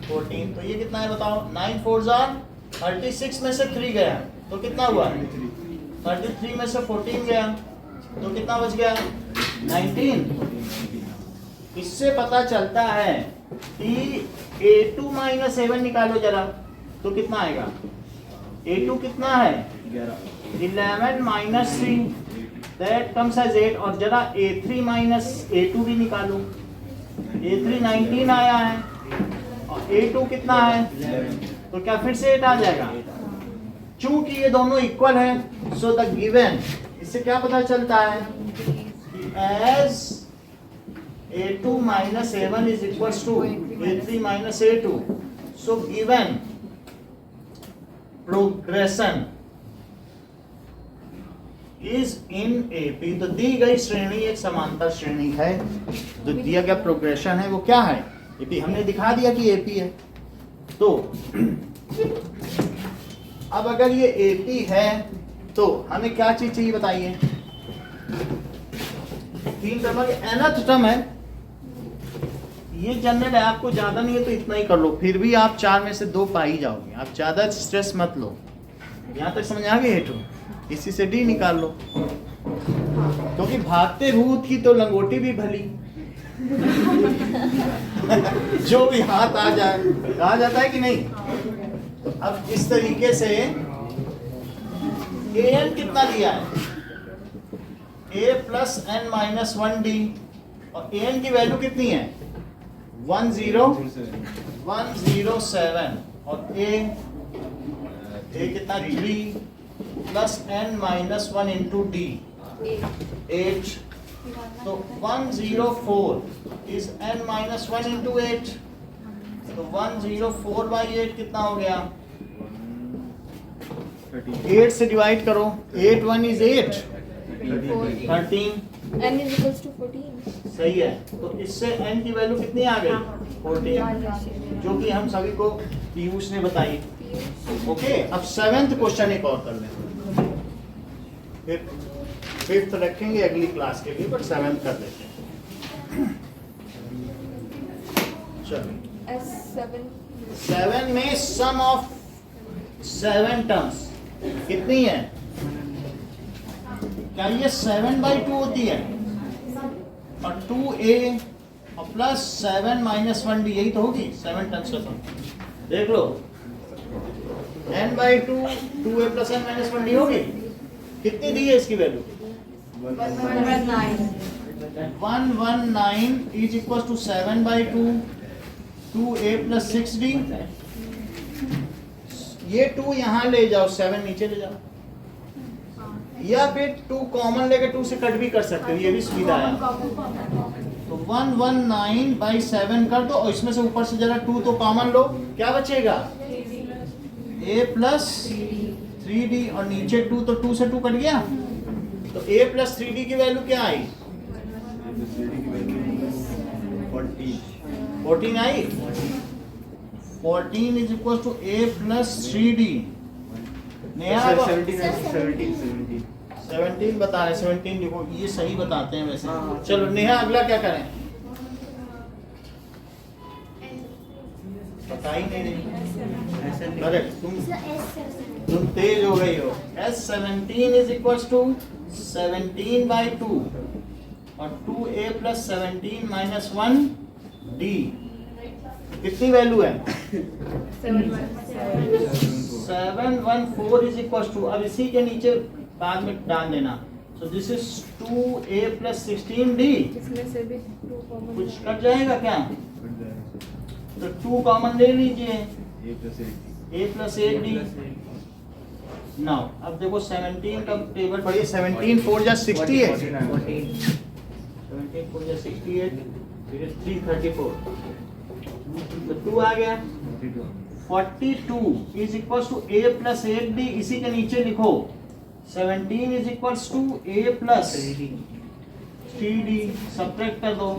14। तो ये कितना है बताओ? 9 4 36 में से 3 गया तो कितना हुआ? 33 में से 14 गया तो कितना बच गया? 19। इससे पता चलता है कि A2 माइनस A1 निकालो जरा, तो कितना आएगा? A2 कितना है? 11 माइनस 3, दैट कम्स एज 8। और जरा A3 माइनस A2 भी निकालो। A3 19 आया है और A2 कितना है? तो क्या फिर से 8 आ जाएगा? चूंकि ये दोनों इक्वल हैं, सो द गिवन, इससे क्या पता चलता है? As A2 minus A1 is equal to A3 minus A2, so given progression is in AP। तो दी गई श्रेणी एक समांतर श्रेणी है, जो दिया गया प्रोग्रेशन है वो क्या है? AP। हमने दिखा दिया कि AP है। तो अब अगर ये AP है तो हमें क्या चीज चाहिए बताइए? 3 टर्म, nth टर्म है ये जनरल है, आपको ज़्यादा नहीं है तो इतना ही कर लो, फिर भी आप 4 में से 2 पा ही जाओगे, आप ज़्यादा स्ट्रेस मत लो। यहाँ तक समझ आ गई हेठो, इसी से डी निकाल लो, क्योंकि भागते भूत की तो लंगोटी भी भली। जो भी हाथ आ जाए, कहा जाता है कि नहीं। तो अब इस तरीके से an कितना दिया है, a plus n minus 1d, और an की वैल्यू कितनी है 107, और a कितना 3 plus n minus 1 into d 8, तो 104 इज n माइनस 1 इंटू 8, तो 104/8 कितना हो गया, 8 से डिवाइड करो, 8 1 is 8, 13, n is equals to 14. सही है। तो इससे n की वैल्यू कितनी आ गई 14, जो कि हम सभी को पीयूष ने बताई। ओके, अब 7th क्वेश्चन एक और कर लें, फिर 5th रखेंगे अगली क्लास के लिए, बट 7th कर लेते हैं। चलो, S7 7 में सम ऑफ 7 टर्म्स कितनी है, क्या ये 7/2 होती है, और 2a और प्लस 7 माइनस 1d, यही तो होगी 7 टर्म्स का सम। देख लो, n/2 2a plus n minus 1d होगी, कितनी दी है इसकी value 119 is equal to 7/2 2a plus 6d। ये 2 यहाँ ले जाओ, 7 नीचे ले जाओ, या फिर 2 कॉमन लेके 2 से कट भी कर सकते हो, ये भी सुविधा है। तो 119/7 कर दो, और इसमें से ऊपर से जरा 2 तो कॉमन लो, क्या बचेगा a प्लस 3d, और नीचे 2, तो 2 से 2 कट गया, तो a प्लस 3d की वैल्यू क्या आई 14 आई, 14 is equal to a plus 3d। 17 बता रहे, 17 देखो ये सही बताते हैं वैसे। चलो नेहा, अगला क्या करें, पता ही नहीं रही। अरे तुम तेज हो गई हो। S17 इज इक्वल टू 17/2 और 2a प्लस 17 माइनस 1d, कितनी वैल्यू है 714 इज इक्वल टू, अब इसी के नीचे बाद में डाल देना, so this is 2a plus 16d, इसमें से भी 2 कॉमन कुछ कट जाएगा क्या, तो 2 कॉमन ले लीजिए, a प्लस 8d। नाउ अब देखो 17 का टेबल पढ़िए, 17 4 जा 60 है, 17 4 जा 68, फिर 334, तो 2 आ गया। 42 is equal to a plus 8d, इसी के नीचे लिखो 17 is equal to a plus 3d, subtract कर दो,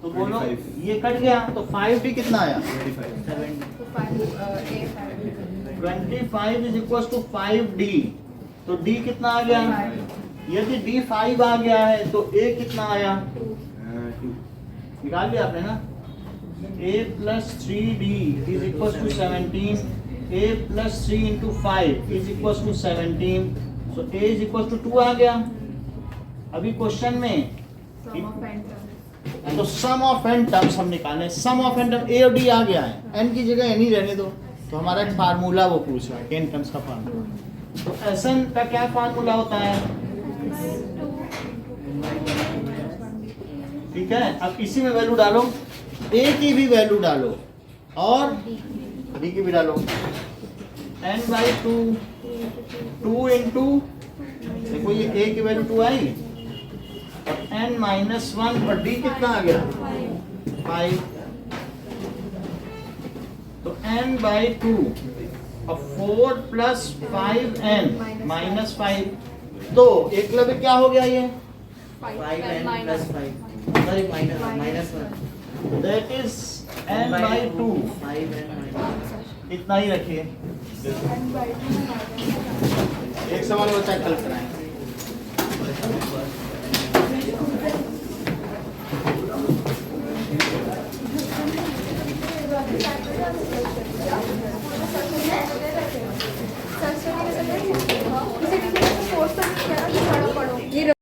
तो बोलो ये कट गया, तो 5d कितना आया 25 इज इक्वल टू 5d, तो d कितना आ गया, यदि d 5 आ गया है तो a कितना आया, निकाल लिया आपने ना, a plus 3d is equal to 17, a plus 3 into 5 is equal to 17, so a is equal to 2 आ गया। अभी क्वेश्चन में तो सम ऑफ n टर्म्स हम निकालें, सम ऑफ n टर्म a और d आ गया है, n की जगह n ही रहने दो, तो हमारा एक फार्मूला वो पूछ रहा है n टर्म्स का फार्मूला, तो Sn का क्या फार्मूला होता है, ठीक है। अब इसी में वैल्यू डालो, a की भी वैल्यू डालो और d की भी डालो, n/2 2 इंटू, देखो ये a की वैल्यू 2 आई, और n माइनस 1 और d कितना आ गया 5, तो n/2 और 4 प्लस 5n माइनस 5, तो एकलव्य क्या हो गया ये 5n plus 5, sorry minus 1, that is n/2, 5n minus इतना ही रखिए। एक सवाल बचा, कल कराएंगे।